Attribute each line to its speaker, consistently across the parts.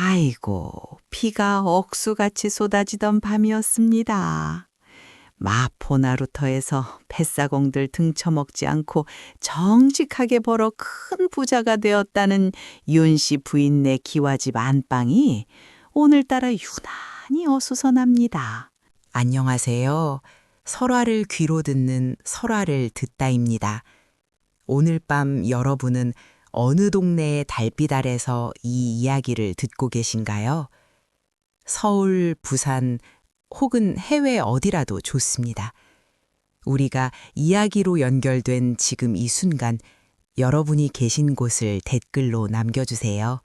Speaker 1: 아이고, 비가 억수같이 쏟아지던 밤이었습니다. 마포나루터에서 뱃사공들 등쳐먹지 않고 정직하게 벌어 큰 부자가 되었다는 윤씨 부인네 기와집 안방이 오늘따라 유난히 어수선합니다.
Speaker 2: 안녕하세요. 설화를 귀로 듣는 설화를 듣다입니다. 오늘 밤 여러분은 어느 동네의 달빛 아래서 이 이야기를 듣고 계신가요? 서울, 부산 혹은 해외 어디라도 좋습니다. 우리가 이야기로 연결된 지금 이 순간 여러분이 계신 곳을 댓글로 남겨주세요.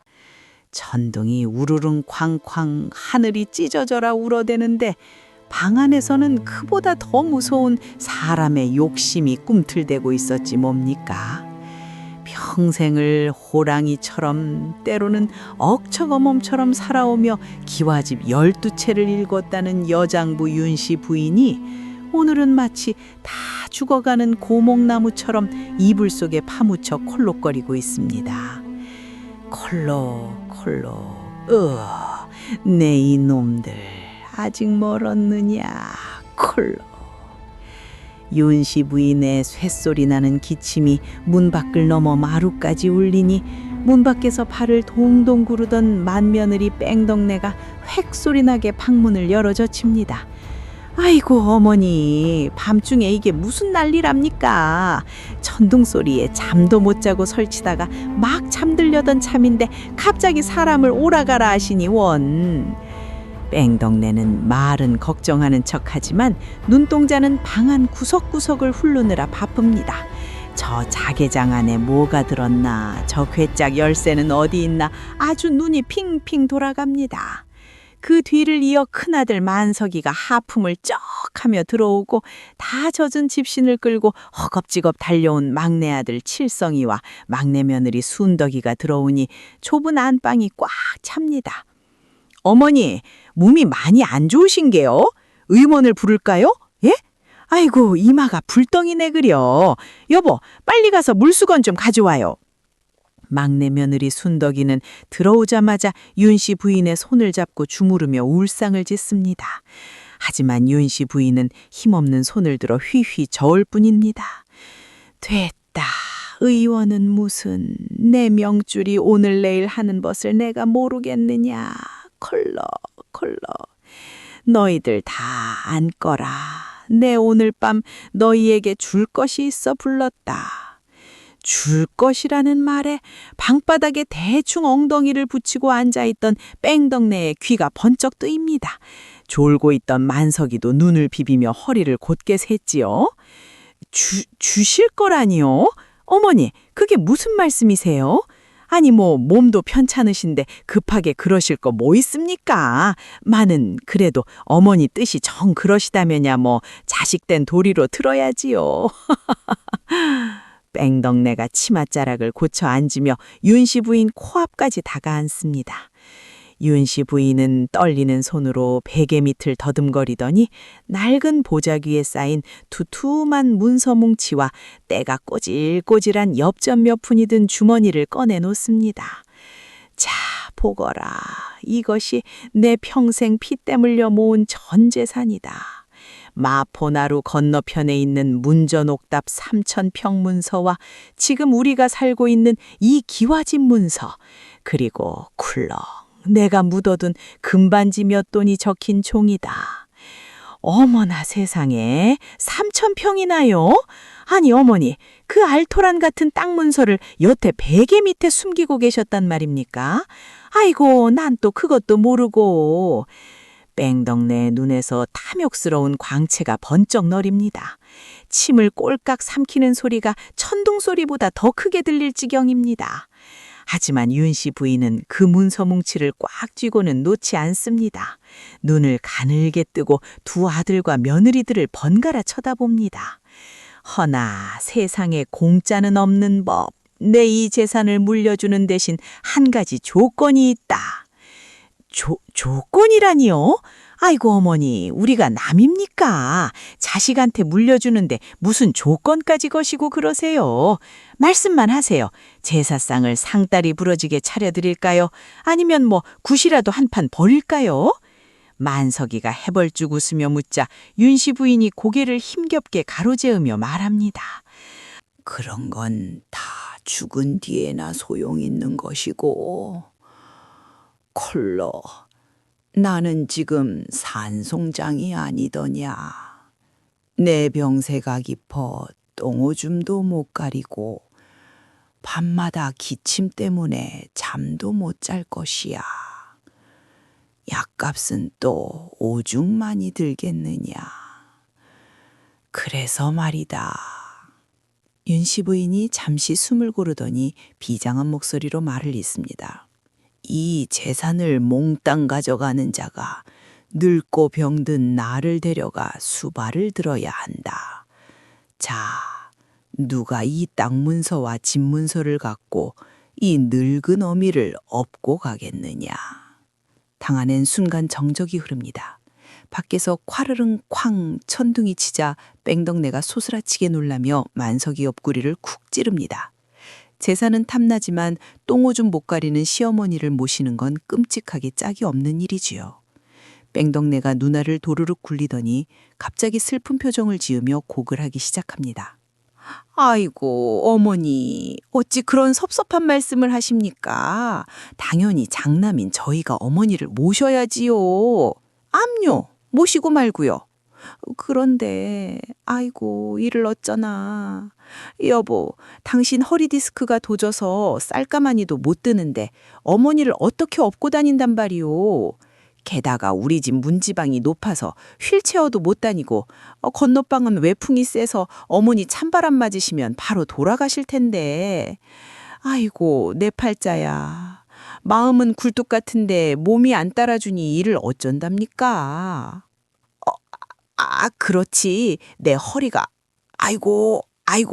Speaker 1: 천둥이 우르릉 쾅쾅 하늘이 찢어져라 울어대는데 방 안에서는 그보다 더 무서운 사람의 욕심이 꿈틀대고 있었지 뭡니까? 평생을 호랑이처럼 때로는 억척어멈처럼 살아오며 기와집 12채를 읽었다는 여장부 윤씨 부인이 오늘은 마치 다 죽어가는 고목나무처럼 이불 속에 파묻혀 콜록거리고 있습니다. 콜록 내 이놈들 아직 멀었느냐 콜록. 윤씨 부인의 쇳소리 나는 기침이 문 밖을 넘어 마루까지 울리니 문 밖에서 발을 동동 구르던 맏며느리 뺑덕내가 획소리 나게 방문을 열어젖힙니다. 아이고 어머니, 밤중에 이게 무슨 난리랍니까? 천둥소리에 잠도 못 자고 설치다가 막 잠들려던 참인데 갑자기 사람을 오라가라 하시니 원. 뺑덕내는 말은 걱정하는 척하지만 눈동자는 방 안 구석구석을 훑느라 바쁩니다. 저 자개장 안에 뭐가 들었나, 저 괴짝 열쇠는 어디 있나 아주 눈이 핑핑 돌아갑니다. 그 뒤를 이어 큰아들 만석이가 하품을 쩍 하며 들어오고 다 젖은 집신을 끌고 허겁지겁 달려온 막내 아들 칠성이와 막내 며느리 순덕이가 들어오니 좁은 안방이 꽉 찹니다. 어머니, 몸이 많이 안 좋으신게요? 의원을 부를까요? 예? 아이고, 이마가 불덩이네 그려. 여보, 빨리 가서 물수건 좀 가져와요. 막내 며느리 순덕이는 들어오자마자 윤씨 부인의 손을 잡고 주무르며 울상을 짓습니다. 하지만 윤씨 부인은 힘없는 손을 들어 휘휘 저을 뿐입니다. 됐다. 의원은 무슨, 내 명줄이 오늘 내일 하는 것을 내가 모르겠느냐. 컬러. 너희들 다 안거라. 내 오늘 밤 너희에게 줄 것이 있어 불렀다. 줄 것이라는 말에 방바닥에 대충 엉덩이를 붙이고 앉아있던 뺑덕내의 귀가 번쩍 뜨입니다. 졸고 있던 만석이도 눈을 비비며 허리를 곧게 샜지요. 주실 거라니요? 어머니, 그게 무슨 말씀이세요? 아니 몸도 편찮으신데 급하게 그러실 거 뭐 있습니까? 마는 그래도 어머니 뜻이 정 그러시다면야 자식된 도리로 들어야지요. 뺑덕내가 치맛자락을 고쳐 앉으며 윤씨 부인 코앞까지 다가앉습니다. 윤씨 부인은 떨리는 손으로 베개 밑을 더듬거리더니 낡은 보자기 위에 쌓인 두툼한 문서 뭉치와 때가 꼬질꼬질한 엽전 몇 푼이 든 주머니를 꺼내놓습니다. 자, 보거라. 이것이 내 평생 피땀 흘려 모은 전 재산이다. 마포나루 건너편에 있는 문전옥답 3,000평 문서와 지금 우리가 살고 있는 이 기와집 문서, 그리고 쿨렁 내가 묻어둔 금반지 몇 돈이 적힌 종이다. 어머나 세상에, 3,000평이나요? 아니 어머니, 그 알토란 같은 땅 문서를 여태 베개 밑에 숨기고 계셨단 말입니까? 아이고, 난 또 그것도 모르고. 뺑덕내의 눈에서 탐욕스러운 광채가 번쩍 너립니다. 침을 꼴깍 삼키는 소리가 천둥 소리보다 더 크게 들릴 지경입니다. 하지만 윤씨 부인은 그 문서 뭉치를 꽉 쥐고는 놓지 않습니다. 눈을 가늘게 뜨고 두 아들과 며느리들을 번갈아 쳐다봅니다. 허나 세상에 공짜는 없는 법. 내 이 재산을 물려주는 대신 한 가지 조건이 있다. 조건이라니요? 아이고 어머니, 우리가 남입니까? 자식한테 물려주는데 무슨 조건까지 거시고 그러세요? 말씀만 하세요. 제사상을 상다리 부러지게 차려드릴까요? 아니면 뭐 굿이라도 한 판 버릴까요? 만석이가 해벌쭉 웃으며 묻자 윤씨 부인이 고개를 힘겹게 가로저으며 말합니다. 그런 건 다 죽은 뒤에나 소용있는 것이고, 콜로, 나는 지금 산송장이 아니더냐. 내 병세가 깊어 똥오줌도 못 가리고 밤마다 기침 때문에 잠도 못 잘 것이야. 약값은 또 오죽 많이 들겠느냐. 그래서 말이다. 윤씨 부인이 잠시 숨을 고르더니 비장한 목소리로 말을 잇습니다. 이 재산을 몽땅 가져가는 자가 늙고 병든 나를 데려가 수발을 들어야 한다. 자, 누가 이 땅 문서와 집 문서를 갖고 이 늙은 어미를 업고 가겠느냐. 당하는 순간 정적이 흐릅니다. 밖에서 콰르릉 쾅 천둥이 치자 뺑덕내가 소스라치게 놀라며 만석이 옆구리를 쿡 찌릅니다. 재산은 탐나지만 똥오줌 못 가리는 시어머니를 모시는 건 끔찍하게 짝이 없는 일이지요. 뺑덕내가 눈알을 도르륵 굴리더니 갑자기 슬픈 표정을 지으며 곡을 하기 시작합니다. 아이고 어머니, 어찌 그런 섭섭한 말씀을 하십니까? 당연히 장남인 저희가 어머니를 모셔야지요. 암요, 모시고 말고요. 그런데 아이고 이를 어쩌나. 여보, 당신 허리 디스크가 도져서 쌀가마니도 못 드는데 어머니를 어떻게 업고 다닌단 말이오. 게다가 우리 집 문지방이 높아서 휠체어도 못 다니고 건너방은 외풍이 세서 어머니 찬바람 맞으시면 바로 돌아가실 텐데. 아이고 내 팔자야. 마음은 굴뚝 같은데 몸이 안 따라주니 이를 어쩐답니까? 그렇지. 내 허리가. 아이고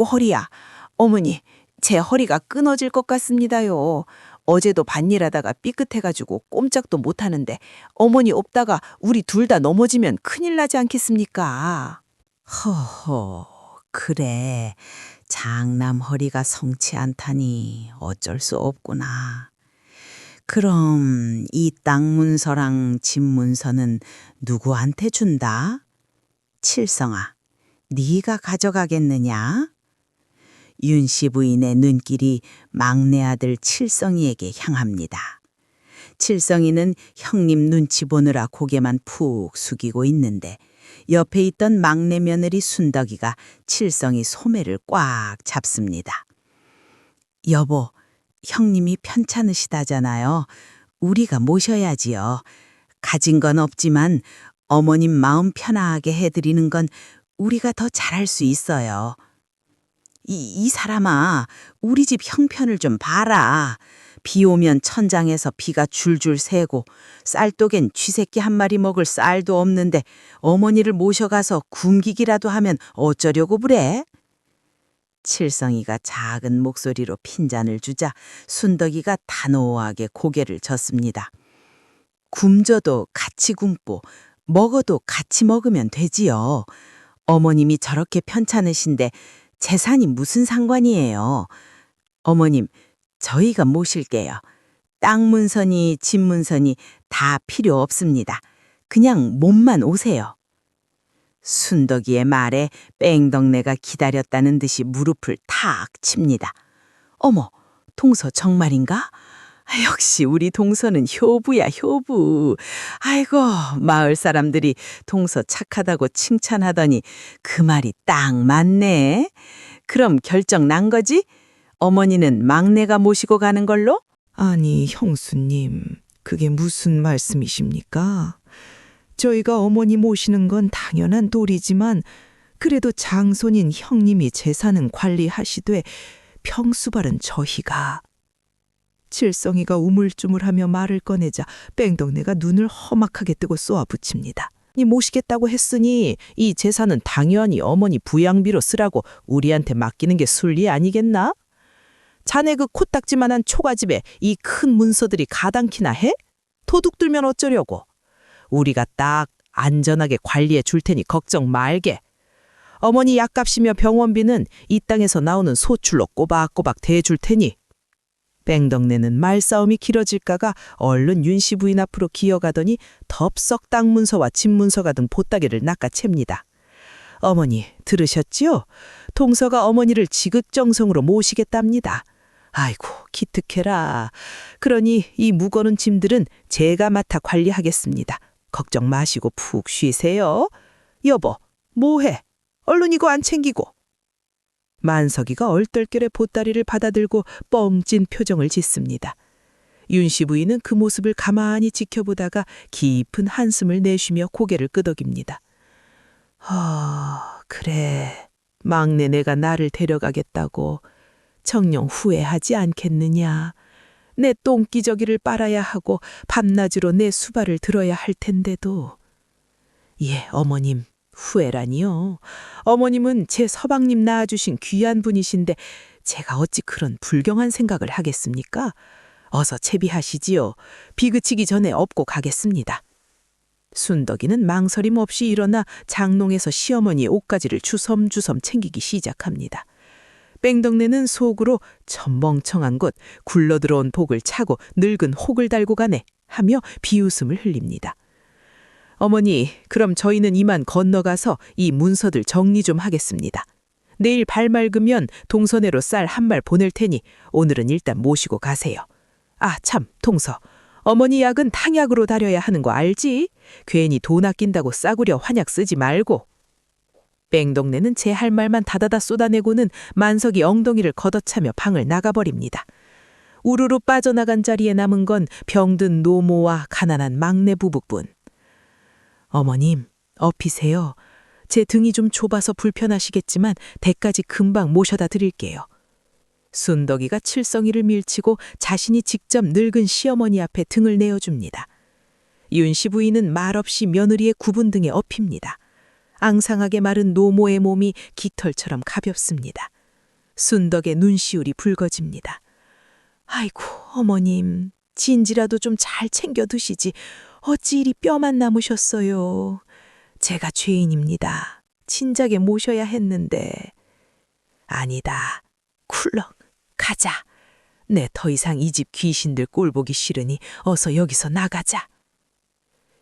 Speaker 1: 허리야. 어머니, 제 허리가 끊어질 것 같습니다요. 어제도 밭일하다가 삐끗해가지고 꼼짝도 못하는데 어머니 없다가 우리 둘 다 넘어지면 큰일 나지 않겠습니까? 허허, 그래. 장남 허리가 성치 않다니 어쩔 수 없구나. 그럼 이 땅 문서랑 집 문서는 누구한테 준다? 칠성아, 네가 가져가겠느냐? 윤씨 부인의 눈길이 막내 아들 칠성이에게 향합니다. 칠성이는 형님 눈치 보느라 고개만 푹 숙이고 있는데 옆에 있던 막내 며느리 순덕이가 칠성이 소매를 꽉 잡습니다. 여보, 형님이 편찮으시다잖아요. 우리가 모셔야지요. 가진 건 없지만 어머님 마음 편하게 해드리는 건 우리가 더 잘할 수 있어요. 이 사람아, 우리 집 형편을 좀 봐라. 비 오면 천장에서 비가 줄줄 새고 쌀독엔 쥐새끼 한 마리 먹을 쌀도 없는데 어머니를 모셔가서 굶기기라도 하면 어쩌려고 그래? 칠성이가 작은 목소리로 핀잔을 주자 순덕이가 단호하게 고개를 젓습니다. 굶져도 같이 굶고 먹어도 같이 먹으면 되지요. 어머님이 저렇게 편찮으신데 재산이 무슨 상관이에요. 어머님, 저희가 모실게요. 땅 문서니 집 문서니 다 필요 없습니다. 그냥 몸만 오세요. 순덕이의 말에 뺑덕내가 기다렸다는 듯이 무릎을 탁 칩니다. 어머, 동서 정말인가? 역시 우리 동서는 효부야, 효부. 아이고, 마을 사람들이 동서 착하다고 칭찬하더니 그 말이 딱 맞네. 그럼 결정 난 거지? 어머니는 막내가 모시고 가는 걸로?
Speaker 3: 아니, 형수님, 그게 무슨 말씀이십니까? 저희가 어머니 모시는 건 당연한 도리지만 그래도 장손인 형님이 재산은 관리하시되 평수발은 저희가. 칠성이가 우물쭈물하며 말을 꺼내자 뺑덕내가 눈을 험악하게 뜨고 쏘아붙입니다. 이 모시겠다고 했으니 이 재산은 당연히 어머니 부양비로 쓰라고 우리한테 맡기는 게 순리 아니겠나? 자네 그 코딱지만한 초가집에 이 큰 문서들이 가당키나 해? 도둑 들면 어쩌려고? 우리가 딱 안전하게 관리해 줄 테니 걱정 말게. 어머니 약값이며 병원비는 이 땅에서 나오는 소출로 꼬박꼬박 대줄 테니. 뺑덕내는 말싸움이 길어질까가 얼른 윤씨 부인 앞으로 기어가더니 덥석 땅 문서와 집 문서가 등 보따기를 낚아챕니다. 어머니 들으셨지요? 동서가 어머니를 지극정성으로 모시겠답니다. 아이고 기특해라. 그러니 이 무거운 짐들은 제가 맡아 관리하겠습니다. 걱정 마시고 푹 쉬세요. 여보 뭐해? 얼른 이거 안 챙기고. 만석이가 얼떨결에 보따리를 받아들고 뻥찐 표정을 짓습니다. 윤씨 부인은 그 모습을 가만히 지켜보다가 깊은 한숨을 내쉬며 고개를 끄덕입니다. 그래. 막내 내가 나를 데려가겠다고 정녕 후회하지 않겠느냐. 내 똥기저귀를 빨아야 하고 밤낮으로 내 수발을 들어야 할 텐데도. 예, 어머님. 후회라니요. 어머님은 제 서방님 낳아주신 귀한 분이신데 제가 어찌 그런 불경한 생각을 하겠습니까? 어서 채비하시지요. 비 그치기 전에 업고 가겠습니다. 순덕이는 망설임 없이 일어나 장롱에서 시어머니의 옷가지를 주섬주섬 챙기기 시작합니다. 뺑덕내는 속으로 저 멍청한 곳 굴러들어온 복을 차고 늙은 혹을 달고 가네 하며 비웃음을 흘립니다. 어머니, 그럼 저희는 이만 건너가서 이 문서들 정리 좀 하겠습니다. 내일 발 맑으면 동서내로 쌀 한 말 보낼 테니 오늘은 일단 모시고 가세요. 아, 참, 동서. 어머니 약은 탕약으로 다려야 하는 거 알지? 괜히 돈 아낀다고 싸구려 환약 쓰지 말고. 뺑동네는 제 할 말만 다다다 쏟아내고는 만석이 엉덩이를 걷어차며 방을 나가버립니다. 우르르 빠져나간 자리에 남은 건 병든 노모와 가난한 막내 부부뿐. 어머님, 업히세요. 제 등이 좀 좁아서 불편하시겠지만 댁까지 금방 모셔다 드릴게요. 순덕이가 칠성이를 밀치고 자신이 직접 늙은 시어머니 앞에 등을 내어줍니다. 윤씨 부인은 말없이 며느리의 구분 등에 업힙니다. 앙상하게 마른 노모의 몸이 깃털처럼 가볍습니다. 순덕의 눈시울이 붉어집니다. 아이고, 어머님, 진지라도 좀 잘 챙겨 드시지. 어찌 이리 뼈만 남으셨어요. 제가 죄인입니다. 진작에 모셔야 했는데. 아니다. 쿨렁, 가자. 내 더 이상 이 집 귀신들 꼴 보기 싫으니 어서 여기서 나가자.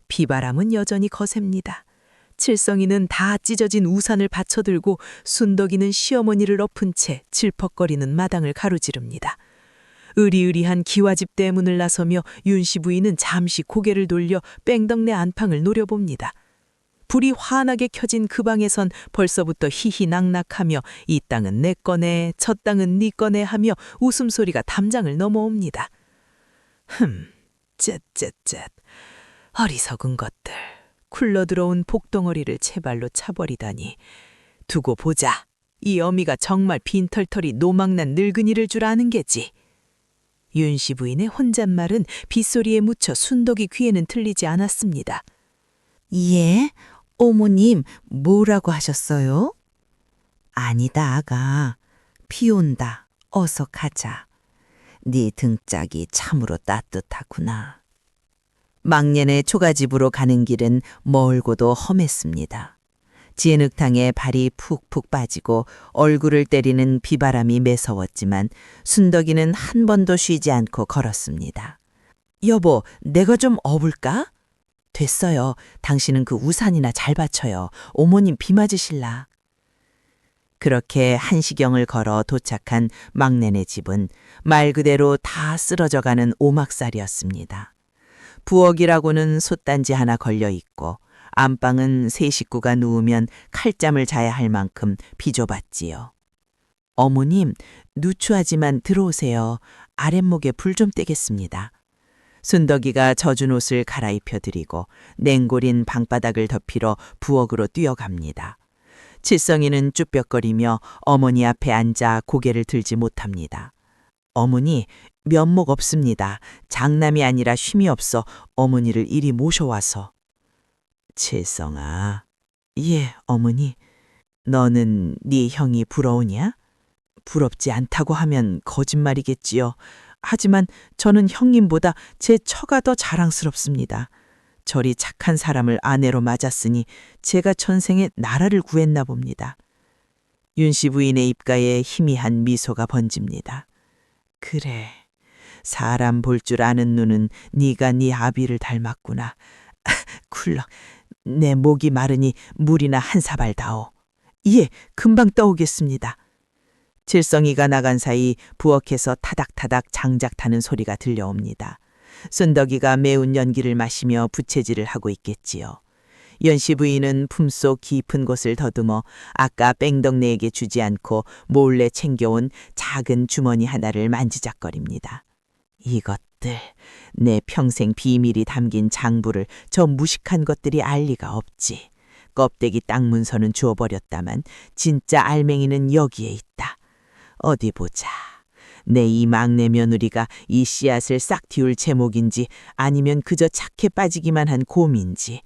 Speaker 3: 비바람은 여전히 거셉니다. 칠성이는 다 찢어진 우산을 받쳐들고 순덕이는 시어머니를 엎은 채 질퍽거리는 마당을 가로지릅니다. 으리으리한 기와집 대문을 나서며 윤씨 부인은 잠시 고개를 돌려 뺑덕내 안방을 노려봅니다. 불이 환하게 켜진 그 방에선 벌써부터 희희낙낙하며 이 땅은 내 거네, 저 땅은 네 거네 하며 웃음소리가 담장을 넘어옵니다. 쯧쯧쯧. 어리석은 것들. 굴러들어온 복덩어리를 채발로 차버리다니. 두고 보자. 이 어미가 정말 빈털털이 노망난 늙은이를 줄 아는 게지. 윤씨 부인의 혼잣말은 빗소리에 묻혀 순덕이 귀에는 들리지 않았습니다.
Speaker 1: 예? 어머님, 뭐라고 하셨어요? 아니다, 아가. 비 온다. 어서 가자. 네 등짝이 참으로 따뜻하구나. 막년의 초가집으로 가는 길은 멀고도 험했습니다. 진흙탕에 발이 푹푹 빠지고 얼굴을 때리는 비바람이 매서웠지만 순덕이는 한 번도 쉬지 않고 걸었습니다. 여보, 내가 좀 업을까? 됐어요. 당신은 그 우산이나 잘 받쳐요. 어머님 비 맞으실라. 그렇게 한시경을 걸어 도착한 막내네 집은 말 그대로 다 쓰러져가는 오막살이었습니다. 부엌이라고는 솥단지 하나 걸려 있고 안방은 세 식구가 누우면 칼잠을 자야 할 만큼 비좁았지요. 어머님, 누추하지만 들어오세요. 아랫목에 불 좀 떼겠습니다. 순덕이가 젖은 옷을 갈아입혀 드리고 냉골인 방바닥을 덮이러 부엌으로 뛰어갑니다. 칠성이는 쭈뼛거리며 어머니 앞에 앉아 고개를 들지 못합니다. 어머니, 면목 없습니다. 장남이 아니라 쉼이 없어 어머니를 이리 모셔와서. 칠성아. 예, 어머니. 너는 네 형이 부러우냐? 부럽지 않다고 하면 거짓말이겠지요. 하지만 저는 형님보다 제 처가 더 자랑스럽습니다.
Speaker 3: 저리 착한 사람을 아내로 맞았으니 제가 천생에 나라를 구했나 봅니다. 윤씨 부인의 입가에 희미한 미소가 번집니다. 그래, 사람 볼 줄 아는 눈은 네가 네 아비를 닮았구나. 쿨럭, 내 목이 마르니 물이나 한 사발 다오. 예, 금방 떠오겠습니다. 칠성이가 나간 사이 부엌에서 타닥타닥 장작 타는 소리가 들려옵니다. 순덕이가 매운 연기를 마시며 부채질을 하고 있겠지요. 연씨 부인은 품속 깊은 곳을 더듬어 아까 뺑덕내에게 주지 않고 몰래 챙겨온 작은 주머니 하나를 만지작거립니다. 이것들, 내 평생 비밀이 담긴 장부를 저 무식한 것들이 알 리가 없지. 껍데기 딱 문서는 주워버렸다만 진짜 알맹이는 여기에 있다. 어디 보자. 내 이 막내 며느리가 이 씨앗을 싹 틔울 제목인지 아니면 그저 착해 빠지기만 한 곰인지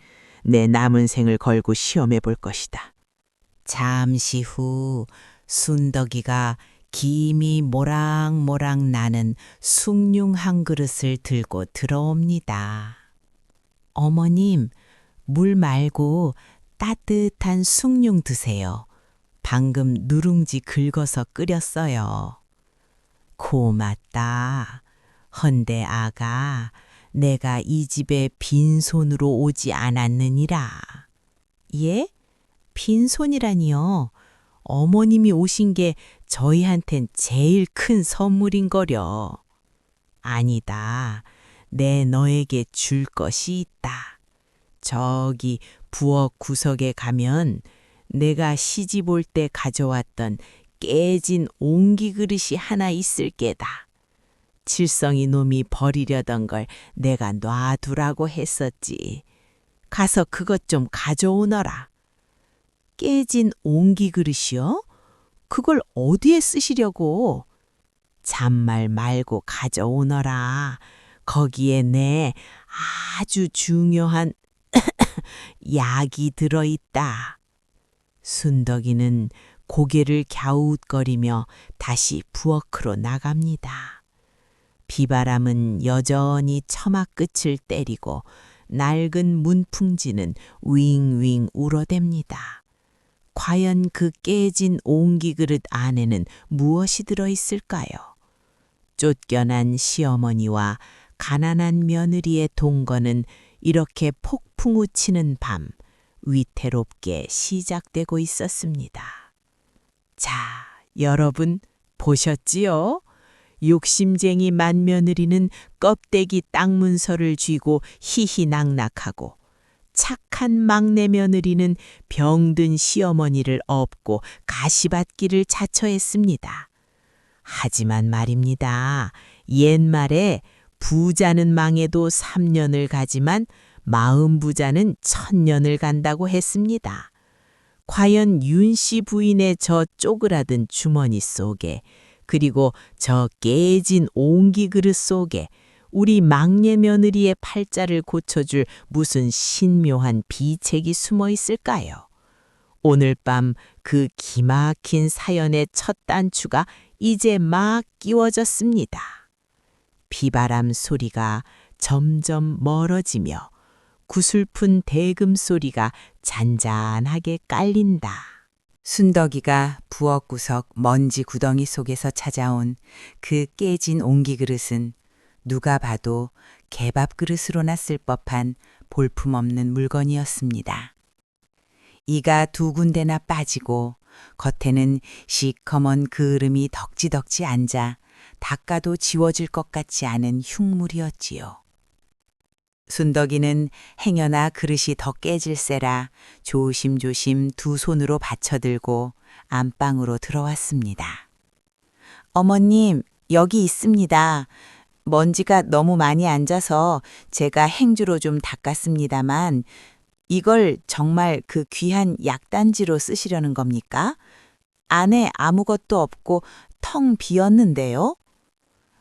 Speaker 3: 내 남은 생을 걸고 시험해 볼 것이다.
Speaker 2: 잠시 후 순덕이가 김이 모락모락 나는 숭늉 한 그릇을 들고 들어옵니다. 어머님, 물 말고 따뜻한 숭늉 드세요. 방금 누룽지 긁어서 끓였어요. 고맙다. 헌데 아가, 내가 이 집에 빈손으로 오지 않았느니라. 예? 빈손이라니요? 어머님이 오신 게 저희한텐 제일 큰 선물인거려. 아니다. 내 너에게 줄 것이 있다. 저기 부엌 구석에 가면 내가 시집 올 때 가져왔던 깨진 옹기 그릇이 하나 있을 게다. 칠성이 놈이 버리려던 걸 내가 놔두라고 했었지. 가서 그것 좀 가져오너라. 깨진 옹기 그릇이요? 그걸 어디에 쓰시려고? 잔말 말고 가져오너라. 거기에 내 아주 중요한 약이 들어있다. 순덕이는 고개를 갸웃거리며 다시 부엌으로 나갑니다. 비바람은 여전히 처마 끝을 때리고 낡은 문풍지는 윙윙 울어댑니다. 과연 그 깨진 옹기 그릇 안에는 무엇이 들어있을까요? 쫓겨난 시어머니와 가난한 며느리의 동거는 이렇게 폭풍 우치는 밤 위태롭게 시작되고 있었습니다. 자, 여러분 보셨지요? 욕심쟁이 맏며느리는 껍데기 딱 문서를 쥐고 희희낙낙하고 착한 막내 며느리는 병든 시어머니를 업고 가시밭길을 자처했습니다. 하지만 말입니다. 옛말에 부자는 망해도 3년을 가지만 마음 부자는 1000년을 간다고 했습니다. 과연 윤씨 부인의 저 쪼그라든 주머니 속에 그리고 저 깨진 옹기 그릇 속에 우리 막내 며느리의 팔자를 고쳐줄 무슨 신묘한 비책이 숨어 있을까요? 오늘 밤 그 기막힌 사연의 첫 단추가 이제 막 끼워졌습니다. 비바람 소리가 점점 멀어지며 구슬픈 대금 소리가 잔잔하게 깔린다. 순덕이가 부엌 구석 먼지 구덩이 속에서 찾아온 그 깨진 옹기 그릇은 누가 봐도 개밥 그릇으로나 쓸 법한 볼품없는 물건이었습니다. 이가 두 군데나 빠지고 겉에는 시커먼 그을음이 덕지덕지 앉아 닦아도 지워질 것 같지 않은 흉물이었지요. 순덕이는 행여나 그릇이 더 깨질세라 조심조심 두 손으로 받쳐들고 안방으로 들어왔습니다. 어머님, 여기 있습니다. 먼지가 너무 많이 앉아서 제가 행주로 좀 닦았습니다만 이걸 정말 그 귀한 약단지로 쓰시려는 겁니까? 안에 아무것도 없고 텅 비었는데요?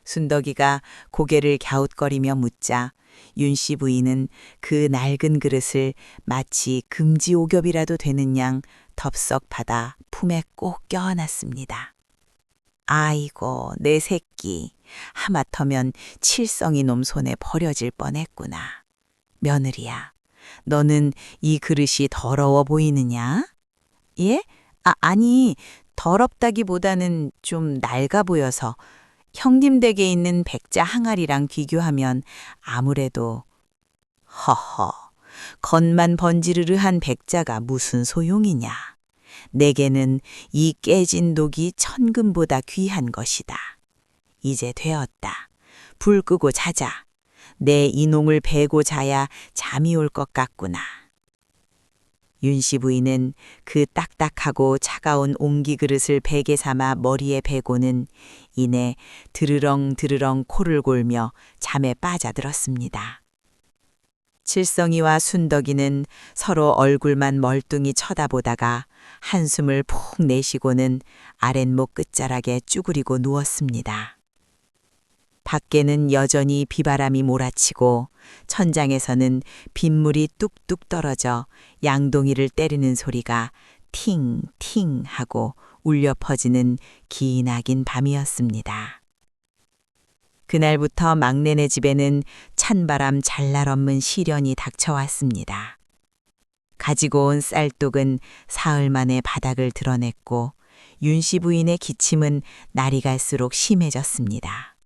Speaker 2: 순덕이가 고개를 갸웃거리며 묻자 윤씨 부인은 그 낡은 그릇을 마치 금지오겹이라도 되는 양 덥석 받아 품에 꼭 껴안았습니다. 아이고, 내 새끼. 하마터면 칠성이 놈 손에 버려질 뻔했구나. 며느리야, 너는 이 그릇이 더러워 보이느냐? 예? 아니, 더럽다기보다는 좀 낡아 보여서 형님 댁에 있는 백자 항아리랑 비교하면 아무래도 허허, 겉만 번지르르한 백자가 무슨 소용이냐. 내게는 이 깨진 독이 천금보다 귀한 것이다. 이제 되었다. 불 끄고 자자. 내 이농을 베고 자야 잠이 올 것 같구나. 윤씨 부인은 그 딱딱하고 차가운 옹기 그릇을 베개 삼아 머리에 베고는 이내 드르렁 드르렁 코를 골며 잠에 빠져들었습니다. 칠성이와 순덕이는 서로 얼굴만 멀뚱히 쳐다보다가 한숨을 푹 내쉬고는 아랫목 끝자락에 쭈그리고 누웠습니다. 밖에는 여전히 비바람이 몰아치고 천장에서는 빗물이 뚝뚝 떨어져 양동이를 때리는 소리가 팅팅 하고 울려 퍼지는 기나긴 밤이었습니다. 그날부터 막내네 집에는 찬바람 잘날 없는 시련이 닥쳐왔습니다. 가지고 온 쌀독은 사흘 만에 바닥을 드러냈고 윤씨 부인의 기침은 날이 갈수록 심해졌습니다.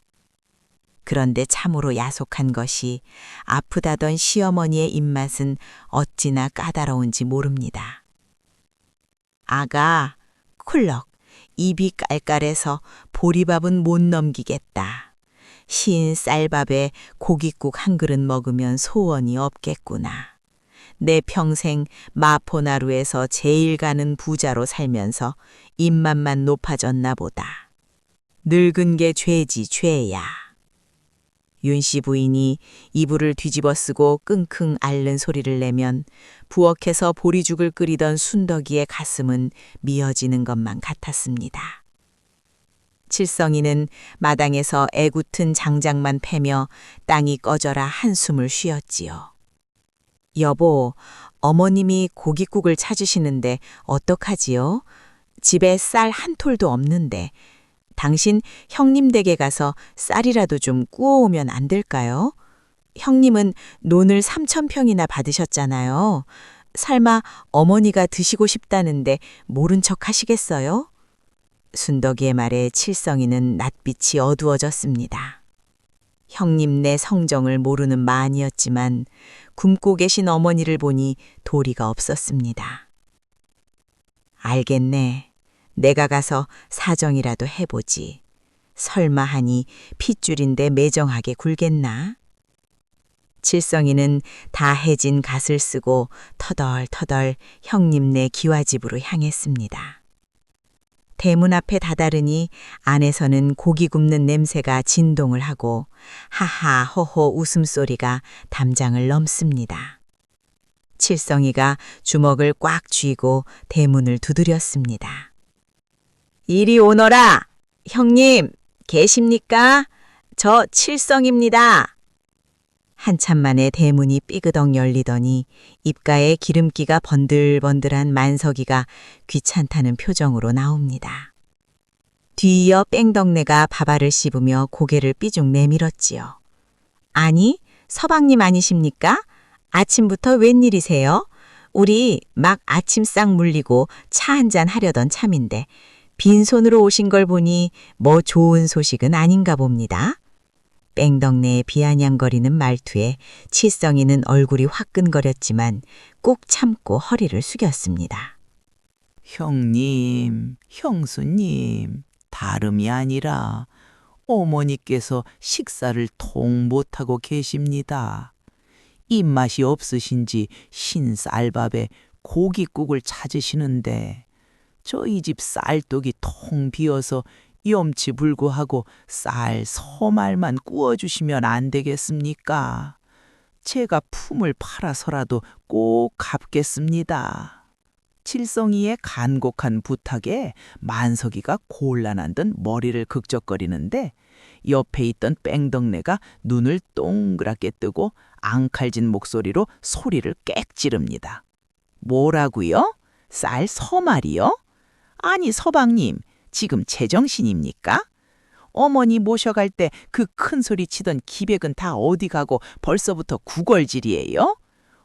Speaker 2: 그런데 참으로 야속한 것이 아프다던 시어머니의 입맛은 어찌나 까다로운지 모릅니다. 아가, 쿨럭, 입이 깔깔해서 보리밥은 못 넘기겠다. 신 쌀밥에 고깃국 한 그릇 먹으면 소원이 없겠구나. 내 평생 마포나루에서 제일 가는 부자로 살면서 입맛만 높아졌나 보다. 늙은 게 죄지 죄야. 윤씨 부인이 이불을 뒤집어 쓰고 끙끙 앓는 소리를 내면 부엌에서 보리죽을 끓이던 순덕이의 가슴은 미어지는 것만 같았습니다. 칠성이는 마당에서 애굣은 장작만 패며 땅이 꺼져라 한숨을 쉬었지요. 여보, 어머님이 고깃국을 찾으시는데 어떡하지요? 집에 쌀 한 톨도 없는데 당신 형님 댁에 가서 쌀이라도 좀 구워오면 안 될까요? 형님은 논을 3,000평이나 받으셨잖아요. 설마 어머니가 드시고 싶다는데 모른 척 하시겠어요? 순덕이의 말에 칠성이는 낯빛이 어두워졌습니다. 형님네 성정을 모르는 마니였지만 굶고 계신 어머니를 보니 도리가 없었습니다. 알겠네. 내가 가서 사정이라도 해보지. 설마 하니 핏줄인데 매정하게 굴겠나? 칠성이는 다 해진 갓을 쓰고 터덜터덜 형님네 기와집으로 향했습니다. 대문 앞에 다다르니 안에서는 고기 굽는 냄새가 진동을 하고 하하 호호 웃음소리가 담장을 넘습니다. 칠성이가 주먹을 꽉 쥐고 대문을 두드렸습니다. 이리 오너라! 형님, 계십니까? 저 칠성입니다. 한참 만에 대문이 삐그덕 열리더니 입가에 기름기가 번들번들한 만석이가 귀찮다는 표정으로 나옵니다. 뒤이어 뺑덕내가 밥알을 씹으며 고개를 삐죽 내밀었지요. 아니, 서방님 아니십니까? 아침부터 웬일이세요? 우리 막 아침상 물리고 차 한잔 하려던 참인데 빈손으로 오신 걸 보니 뭐 좋은 소식은 아닌가 봅니다. 뺑덕내의 비아냥거리는 말투에 칠성이는 얼굴이 화끈거렸지만 꾹 참고 허리를 숙였습니다.
Speaker 4: 형님, 형수님, 다름이 아니라 어머니께서 식사를 통 못하고 계십니다. 입맛이 없으신지 신쌀밥에 고깃국을 찾으시는데 저희 집 쌀독이 통 비어서 염치불구하고 쌀 서말만 구워주시면 안 되겠습니까? 제가 품을 팔아서라도 꼭 갚겠습니다. 칠성이의 간곡한 부탁에 만석이가 곤란한 듯 머리를 극적거리는데 옆에 있던 뺑덕내가 눈을 동그랗게 뜨고 앙칼진 목소리로 소리를 꽥 지릅니다. 뭐라고요? 쌀 서말이요? 아니 서방님, 지금 제정신입니까? 어머니 모셔갈 때 그 큰 소리 치던 기백은 다 어디 가고 벌써부터 구걸질이에요?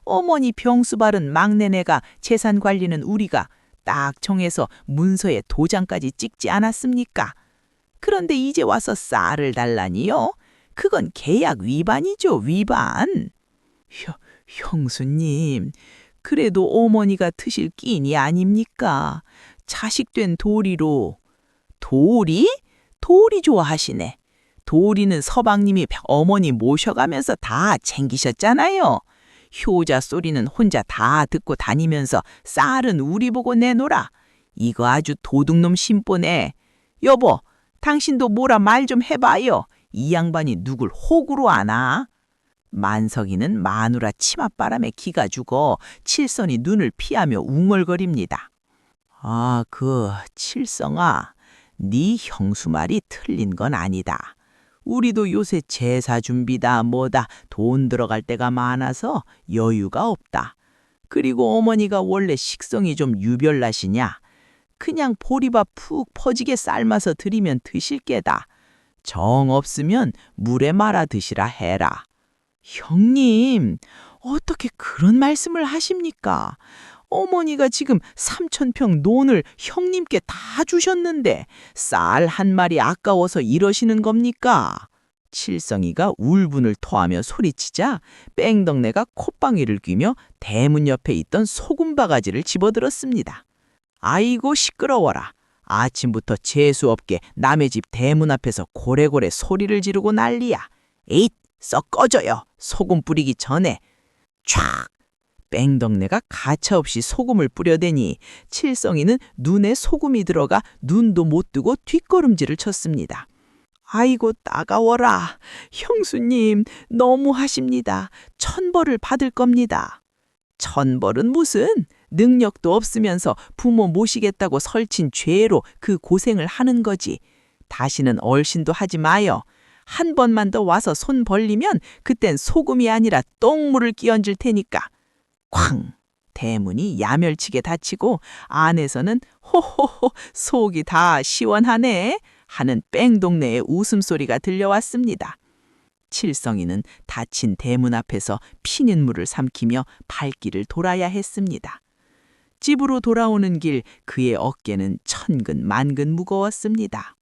Speaker 4: 어머니 병수 바른 막내네가 재산 관리는 우리가 딱 정해서 문서에 도장까지 찍지 않았습니까? 그런데 이제 와서 쌀을 달라니요? 그건 계약 위반이죠, 위반. 형수님, 그래도 어머니가 드실 끼니 아닙니까? 자식된 도리로. 도리? 도리 좋아하시네. 도리는 서방님이 어머니 모셔가면서 다 챙기셨잖아요. 효자 소리는 혼자 다 듣고 다니면서 쌀은 우리 보고 내놓으라. 이거 아주 도둑놈 심보네. 여보, 당신도 뭐라 말 좀 해봐요. 이 양반이 누굴 호구로 아나? 만석이는 마누라 치맛바람에 기가 죽어 칠성이 눈을 피하며 웅얼거립니다. 아, 칠성아, 네 형수 말이 틀린 건 아니다. 우리도 요새 제사 준비다 뭐다 돈 들어갈 때가 많아서 여유가 없다. 그리고 어머니가 원래 식성이 좀 유별나시냐? 그냥 보리밥 푹 퍼지게 삶아서 드리면 드실 게다. 정 없으면 물에 말아 드시라 해라. 형님, 어떻게 그런 말씀을 하십니까? 어머니가 지금 3,000평 논을 형님께 다 주셨는데 쌀 한 마리 아까워서 이러시는 겁니까? 칠성이가 울분을 토하며 소리치자 뺑덕내가 콧방위를 뀌며 대문 옆에 있던 소금 바가지를 집어들었습니다. 아이고 시끄러워라. 아침부터 재수없게 남의 집 대문 앞에서 고래고래 소리를 지르고 난리야. 에잇, 썩 꺼져요. 소금 뿌리기 전에. 촥! 뺑덕내가 가차없이 소금을 뿌려대니 칠성이는 눈에 소금이 들어가 눈도 못 뜨고 뒷걸음질을 쳤습니다. 아이고 따가워라. 형수님 너무하십니다. 천벌을 받을 겁니다. 천벌은 무슨? 능력도 없으면서 부모 모시겠다고 설친 죄로 그 고생을 하는 거지. 다시는 얼씬도 하지 마요. 한 번만 더 와서 손 벌리면 그땐 소금이 아니라 똥물을 끼얹을 테니까. 쾅! 대문이 야멸치게 닫히고 안에서는 호호호 속이 다 시원하네 하는 뺑동네의 웃음소리가 들려왔습니다. 칠성이는 닫힌 대문 앞에서 피는물을 삼키며 발길을 돌아야 했습니다. 집으로 돌아오는 길 그의 어깨는 천근 만근 무거웠습니다.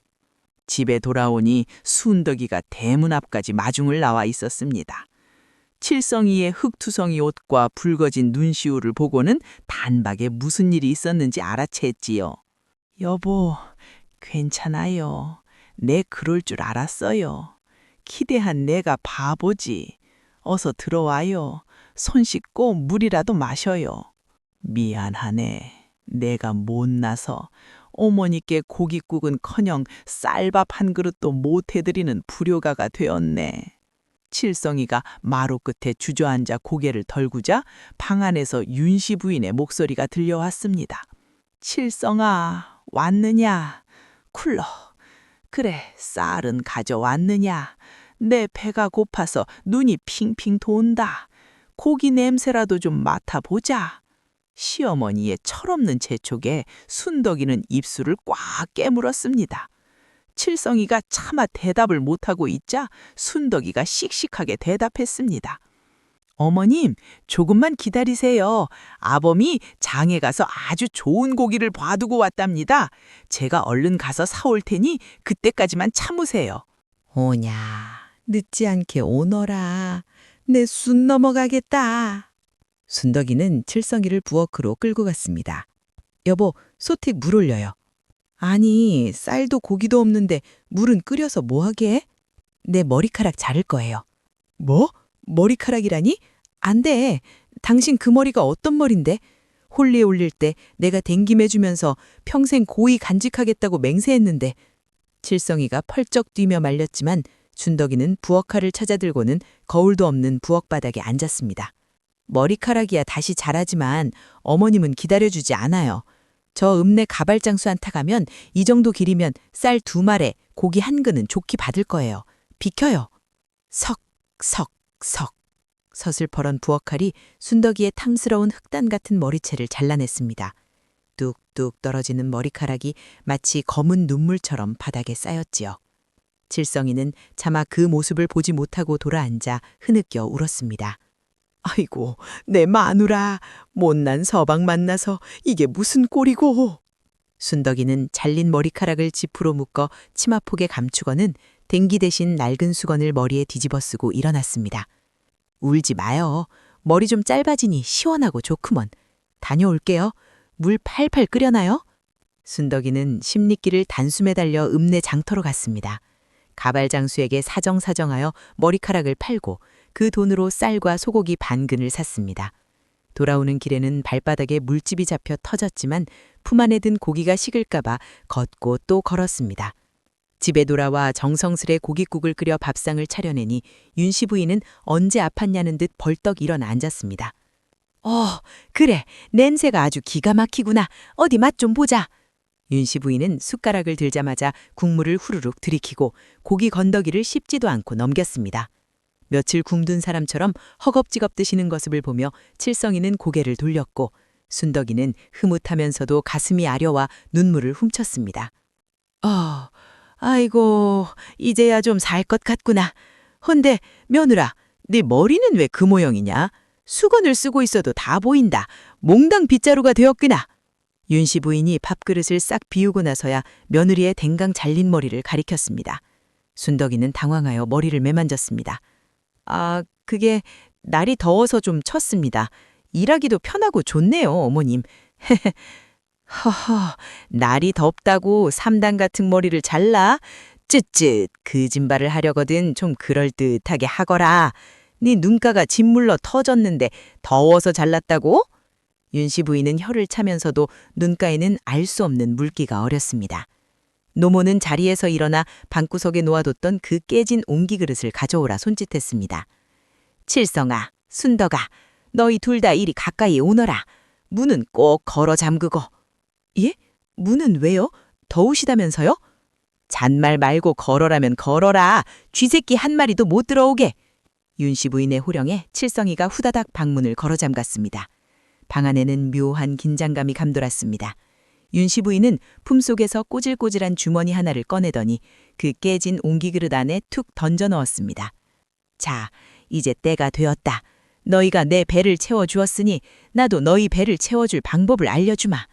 Speaker 4: 집에 돌아오니 순덕이가 대문 앞까지 마중을 나와 있었습니다. 칠성이의 흑투성이 옷과 붉어진 눈시울을 보고는 단박에 무슨 일이 있었는지 알아챘지요. 여보, 괜찮아요. 내 그럴 줄 알았어요. 기대한 내가 바보지. 어서 들어와요. 손 씻고 물이라도 마셔요. 미안하네. 내가 못나서 어머니께 고깃국은커녕 쌀밥 한 그릇도 못 해드리는 불효가가 되었네. 칠성이가 마루 끝에 주저앉아 고개를 덜구자 방 안에서 윤씨 부인의 목소리가 들려왔습니다. 칠성아, 왔느냐? 쿨러. 그래, 쌀은 가져왔느냐? 내 배가 고파서 눈이 핑핑 돈다. 고기 냄새라도 좀 맡아보자. 시어머니의 철없는 재촉에 순덕이는 입술을 꽉 깨물었습니다. 칠성이가 차마 대답을 못하고 있자 순덕이가 씩씩하게 대답했습니다. 어머님, 조금만 기다리세요. 아범이 장에 가서 아주 좋은 고기를 봐두고 왔답니다. 제가 얼른 가서 사올 테니 그때까지만 참으세요.
Speaker 5: 오냐, 늦지 않게 오너라. 내 순 넘어가겠다. 순덕이는 칠성이를 부엌으로 끌고 갔습니다. 여보, 소택 물 올려요. 아니, 쌀도 고기도 없는데 물은 끓여서 뭐하게? 내 머리카락 자를 거예요. 뭐? 머리카락이라니? 안 돼. 당신 그 머리가 어떤 머린데? 홀리에 올릴 때 내가 댕김해주면서 평생 고이 간직하겠다고 맹세했는데. 칠성이가 펄쩍 뛰며 말렸지만 순덕이는 부엌칼을 찾아들고는 거울도 없는 부엌 바닥에 앉았습니다. 머리카락이야 다시 자라지만 어머님은 기다려주지 않아요. 저 읍내 가발장수 한타 가면 이 정도 길이면 쌀 2말에 고기 1근은 좋게 받을 거예요. 비켜요. 석, 석, 석. 서슬퍼런 부엌칼이 순덕이의 탐스러운 흑단 같은 머리채를 잘라냈습니다. 뚝뚝 떨어지는 머리카락이 마치 검은 눈물처럼 바닥에 쌓였지요.
Speaker 2: 칠성이는 차마 그 모습을 보지 못하고 돌아앉아 흐느껴 울었습니다.
Speaker 3: 아이고, 내 마누라. 못난 서방 만나서 이게 무슨 꼴이고.
Speaker 2: 순덕이는 잘린 머리카락을 지프로 묶어 치마폭에 감추고는 댕기 대신 낡은 수건을 머리에 뒤집어 쓰고 일어났습니다. 울지 마요. 머리 좀 짧아지니 시원하고 좋구먼. 다녀올게요. 물 팔팔 끓여놔요. 순덕이는 십리길을 단숨에 달려 읍내 장터로 갔습니다. 가발장수에게 사정사정하여 머리카락을 팔고 그 돈으로 쌀과 소고기 반근을 샀습니다. 돌아오는 길에는 발바닥에 물집이 잡혀 터졌지만 품 안에 든 고기가 식을까봐 걷고 또 걸었습니다. 집에 돌아와 정성스레 고깃국을 끓여 밥상을 차려내니 윤씨 부인은 언제 아팠냐는 듯 벌떡 일어나 앉았습니다. 그래, 냄새가 아주 기가 막히구나. 어디 맛 좀 보자. 윤씨 부인은 숟가락을 들자마자 국물을 후루룩 들이키고 고기 건더기를 씹지도 않고 넘겼습니다. 며칠 굶둔 사람처럼 허겁지겁 드시는 것을 보며 칠성이는 고개를 돌렸고 순덕이는 흐뭇하면서도 가슴이 아려와 눈물을 훔쳤습니다. 아이고, 이제야 좀 살 것 같구나. 헌데 며느라, 네 머리는 왜 그 모양이냐? 수건을 쓰고 있어도 다 보인다. 몽당 빗자루가 되었구나. 윤씨 부인이 밥그릇을 싹 비우고 나서야 며느리의 댕강 잘린 머리를 가리켰습니다. 순덕이는 당황하여 머리를 매만졌습니다. 그게 날이 더워서 좀 쳤습니다. 일하기도 편하고 좋네요, 어머님. 허허, 날이 덥다고 삼단 같은 머리를 잘라? 쯧쯧, 거짓말을 하려거든 좀 그럴듯하게 하거라. 네 눈가가 짓물러 터졌는데 더워서 잘랐다고? 윤씨 부인은 혀를 차면서도 눈가에는 알 수 없는 물기가 어렸습니다. 노모는 자리에서 일어나 방구석에 놓아뒀던 그 깨진 옹기그릇을 가져오라 손짓했습니다. 칠성아, 순덕아, 너희 둘 다 이리 가까이 오너라. 문은 꼭 걸어 잠그고. 예? 문은 왜요? 더우시다면서요? 잔말 말고 걸어라면 걸어라. 쥐새끼 한 마리도 못 들어오게. 윤씨 부인의 호령에 칠성이가 후다닥 방문을 걸어 잠갔습니다. 방 안에는 묘한 긴장감이 감돌았습니다. 윤씨 부인은 품속에서 꼬질꼬질한 주머니 하나를 꺼내더니 그 깨진 옹기그릇 안에 툭 던져 넣었습니다. 자, 이제 때가 되었다. 너희가 내 배를 채워주었으니 나도 너희 배를 채워줄 방법을 알려주마.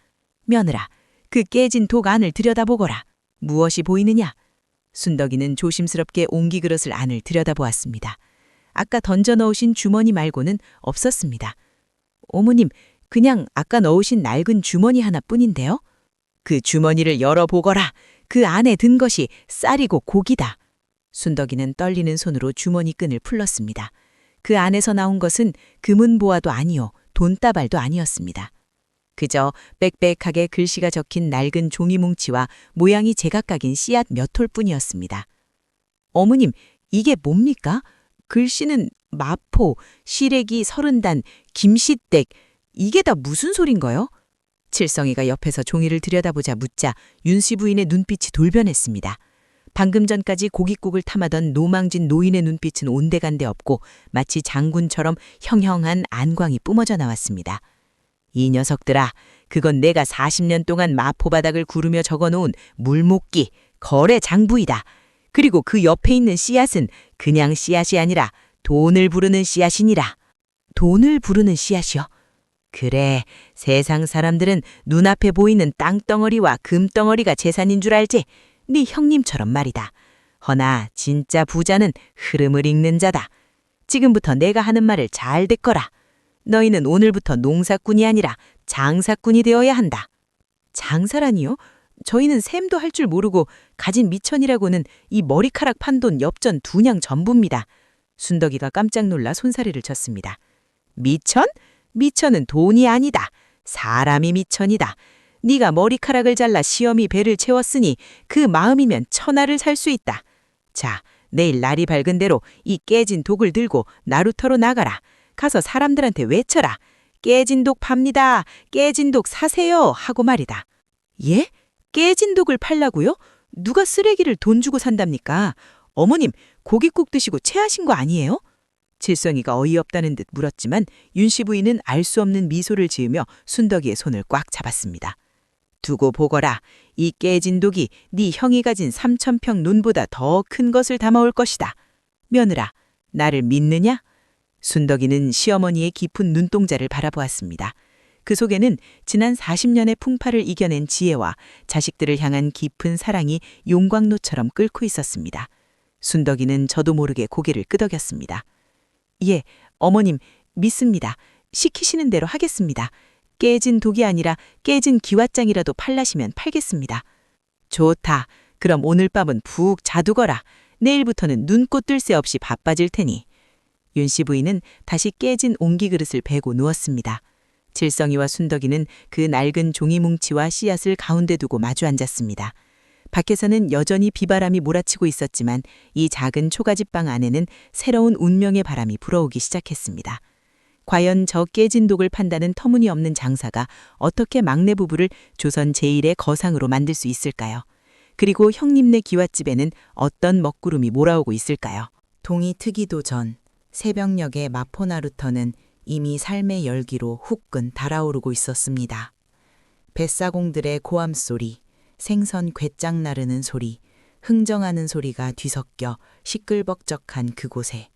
Speaker 2: 며느라, 그 깨진 독 안을 들여다보거라. 무엇이 보이느냐? 순덕이는 조심스럽게 옹기그릇을 안을 들여다보았습니다. 아까 던져 넣으신 주머니 말고는 없었습니다. 어머님, 그냥 아까 넣으신 낡은 주머니 하나뿐인데요. 그 주머니를 열어보거라. 그 안에 든 것이 쌀이고 고기다. 순덕이는 떨리는 손으로 주머니 끈을 풀렀습니다. 그 안에서 나온 것은 금은보화도 아니요, 돈다발도 아니었습니다. 그저 빽빽하게 글씨가 적힌 낡은 종이뭉치와 모양이 제각각인 씨앗 몇 톨뿐이었습니다. 어머님, 이게 뭡니까? 글씨는 마포, 시래기 30단, 김시댁, 이게 다 무슨 소린가요? 칠성이가 옆에서 종이를 들여다보자 묻자 윤씨 부인의 눈빛이 돌변했습니다. 방금 전까지 고깃국을 탐하던 노망진 노인의 눈빛은 온데간데 없고 마치 장군처럼 형형한 안광이 뿜어져 나왔습니다. 이 녀석들아, 그건 내가 40년 동안 마포바닥을 구르며 적어놓은 물목기, 거래 장부이다. 그리고 그 옆에 있는 씨앗은 그냥 씨앗이 아니라 돈을 부르는 씨앗이니라. 돈을 부르는 씨앗이요? 그래, 세상 사람들은 눈앞에 보이는 땅덩어리와 금덩어리가 재산인 줄 알지? 네 형님처럼 말이다. 허나 진짜 부자는 흐름을 읽는 자다. 지금부터 내가 하는 말을 잘 듣거라. 너희는 오늘부터 농사꾼이 아니라 장사꾼이 되어야 한다. 장사라니요? 저희는 셈도 할 줄 모르고 가진 미천이라고는 이 머리카락 판돈 엽전 2냥 전부입니다. 순덕이가 깜짝 놀라 손사래를 쳤습니다. 미천? 미천은 돈이 아니다. 사람이 미천이다. 네가 머리카락을 잘라 시어미 배를 채웠으니 그 마음이면 천하를 살 수 있다. 자, 내일 날이 밝은 대로 이 깨진 독을 들고 나루터로 나가라. 가서 사람들한테 외쳐라. 깨진 독 팝니다. 깨진 독 사세요. 하고 말이다. 예? 깨진 독을 팔라고요? 누가 쓰레기를 돈 주고 산답니까? 어머님, 고깃국 드시고 체하신 거 아니에요? 칠성이가 어이없다는 듯 물었지만 윤씨 부인은 알 수 없는 미소를 지으며 순덕이의 손을 꽉 잡았습니다. 두고 보거라. 이 깨진 독이 네 형이 가진 3,000평 논보다 더 큰 것을 담아올 것이다. 며느라, 나를 믿느냐? 순덕이는 시어머니의 깊은 눈동자를 바라보았습니다. 그 속에는 지난 40년의 풍파를 이겨낸 지혜와 자식들을 향한 깊은 사랑이 용광로처럼 끓고 있었습니다. 순덕이는 저도 모르게 고개를 끄덕였습니다. 예, 어머님, 믿습니다. 시키시는 대로 하겠습니다. 깨진 독이 아니라 깨진 기왓장이라도 팔라시면 팔겠습니다. 좋다. 그럼 오늘 밤은 푹 자두거라. 내일부터는 눈꽃 뜰 새 없이 바빠질 테니. 윤씨 부인은 다시 깨진 옹기 그릇을 베고 누웠습니다. 칠성이와 순덕이는 그 낡은 종이 뭉치와 씨앗을 가운데 두고 마주 앉았습니다. 밖에서는 여전히 비바람이 몰아치고 있었지만 이 작은 초가집방 안에는 새로운 운명의 바람이 불어오기 시작했습니다. 과연 저 깨진 독을 판다는 터무니없는 장사가 어떻게 막내 부부를 조선 제1의 거상으로 만들 수 있을까요? 그리고 형님네 기왓집에는 어떤 먹구름이 몰아오고 있을까요? 동이 트기도 전 새벽녘의 마포나루터는 이미 삶의 열기로 후끈 달아오르고 있었습니다. 뱃사공들의 고함 소리, 생선 괴짝 나르는 소리, 흥정하는 소리가 뒤섞여 시끌벅적한 그곳에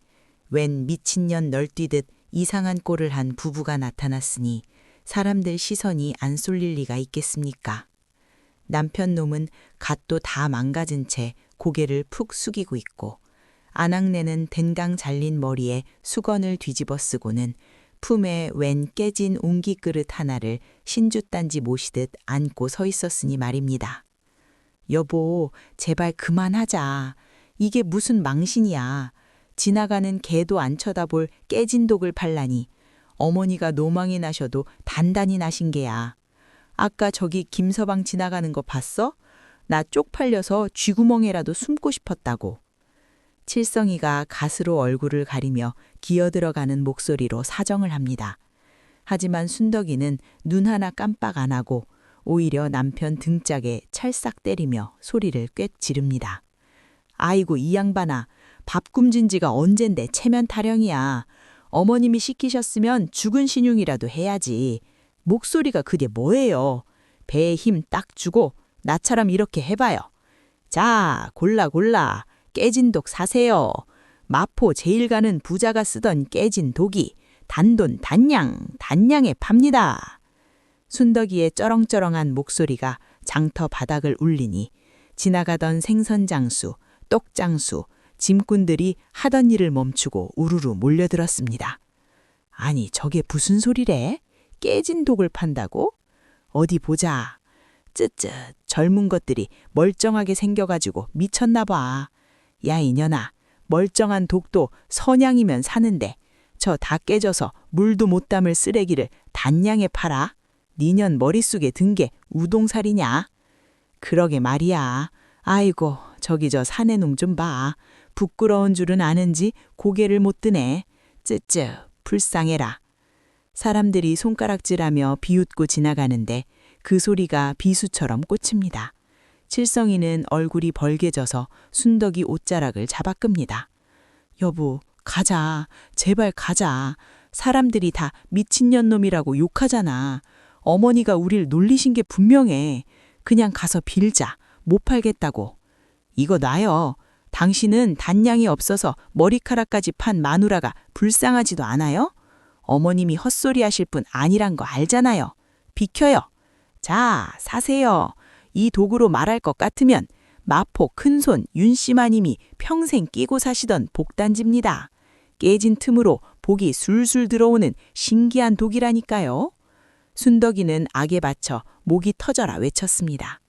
Speaker 2: 웬 미친년 널뛰듯 이상한 꼴을 한 부부가 나타났으니 사람들 시선이 안 쏠릴 리가 있겠습니까? 남편 놈은 갓도 다 망가진 채 고개를 푹 숙이고 있고 아낙네는 덴강 잘린 머리에 수건을 뒤집어 쓰고는 품에 웬 깨진 옹기 그릇 하나를 신주단지 모시듯 안고 서 있었으니 말입니다. 여보, 제발 그만하자. 이게 무슨 망신이야. 지나가는 개도 안 쳐다볼 깨진 독을 팔라니. 어머니가 노망이 나셔도 단단히 나신 게야. 아까 저기 김서방 지나가는 거 봤어? 나 쪽팔려서 쥐구멍에라도 숨고 싶었다고. 칠성이가 가스로 얼굴을 가리며 기어들어가는 목소리로 사정을 합니다. 하지만 순덕이는 눈 하나 깜빡 안 하고 오히려 남편 등짝에 찰싹 때리며 소리를 꽥 지릅니다. 아이고 이 양반아, 밥 굶진 지가 언젠데 체면 타령이야. 어머님이 시키셨으면 죽은 신용이라도 해야지. 목소리가 그게 뭐예요. 배에 힘 딱 주고 나처럼 이렇게 해봐요. 자, 골라. 깨진 독 사세요. 마포 제일 가는 부자가 쓰던 깨진 독이 단돈 단냥에 팝니다. 순덕이의 쩌렁쩌렁한 목소리가 장터 바닥을 울리니 지나가던 생선장수, 떡장수, 짐꾼들이 하던 일을 멈추고 우르르 몰려들었습니다. 아니 저게 무슨 소리래? 깨진 독을 판다고? 어디 보자. 쯧쯧 젊은 것들이 멀쩡하게 생겨가지고 미쳤나 봐. 야 이년아, 멀쩡한 독도 선양이면 사는데 저 다 깨져서 물도 못 담을 쓰레기를 단양에 팔아? 니년 머릿속에 든 게 우동살이냐? 그러게 말이야. 아이고 저기 저 사내 놈 좀 봐. 부끄러운 줄은 아는지 고개를 못 드네. 쯧쯧 불쌍해라. 사람들이 손가락질하며 비웃고 지나가는데 그 소리가 비수처럼 꽂힙니다. 칠성이는 얼굴이 벌개져서 순덕이 옷자락을 잡아 끕니다. 여보, 가자. 제발 가자. 사람들이 다 미친년 놈이라고 욕하잖아. 어머니가 우릴 놀리신 게 분명해. 그냥 가서 빌자. 못 팔겠다고. 이거 놔요. 당신은 단량이 없어서 머리카락까지 판 마누라가 불쌍하지도 않아요? 어머님이 헛소리 하실 분 아니란 거 알잖아요. 비켜요. 자, 사세요. 이 독으로 말할 것 같으면 마포 큰손 윤씨마님이 평생 끼고 사시던 복단지입니다. 깨진 틈으로 복이 술술 들어오는 신기한 독이라니까요. 순덕이는 악에 받쳐 목이 터져라 외쳤습니다.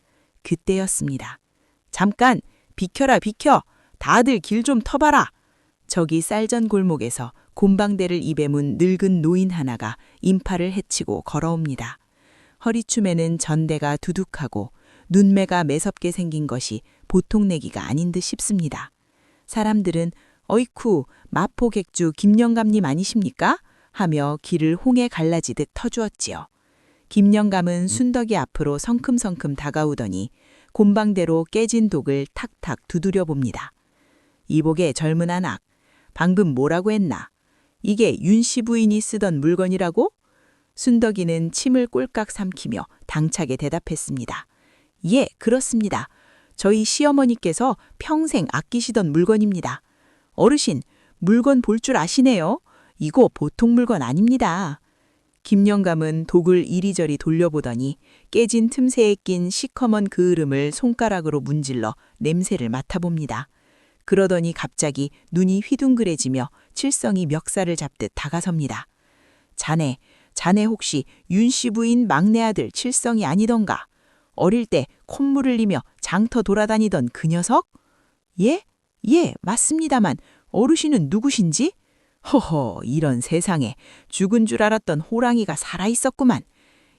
Speaker 2: 그때였습니다. 잠깐 비켜라 비켜. 다들 길 좀 터봐라. 저기 쌀전 골목에서 곰방대를 입에 문 늙은 노인 하나가 인파를 헤치고 걸어옵니다. 허리춤에는 전대가 두둑하고 눈매가 매섭게 생긴 것이 보통 내기가 아닌 듯 싶습니다. 사람들은 어이쿠 마포 객주 김영감님 아니십니까? 하며 길을 홍해 갈라지듯 터주었지요. 김영감은 순덕이 앞으로 성큼성큼 다가오더니 곰방대로 깨진 독을 탁탁 두드려 봅니다. 이복의 젊은 안악, 방금 뭐라고 했나? 이게 윤씨 부인이 쓰던 물건이라고? 순덕이는 침을 꼴깍 삼키며 당차게 대답했습니다. 예, 그렇습니다. 저희 시어머니께서 평생 아끼시던 물건입니다. 어르신, 물건 볼 줄 아시네요. 이거 보통 물건 아닙니다. 김영감은 독을 이리저리 돌려보더니 깨진 틈새에 낀 시커먼 그을음을 손가락으로 문질러 냄새를 맡아봅니다. 그러더니 갑자기 눈이 휘둥그레지며 칠성이 멱살을 잡듯 다가섭니다. 자네 혹시 윤씨 부인 막내 아들 칠성이 아니던가? 어릴 때 콧물 흘리며 장터 돌아다니던 그 녀석? 예? 예, 맞습니다만 어르신은 누구신지? 허허, 이런 세상에 죽은 줄 알았던 호랑이가 살아있었구만.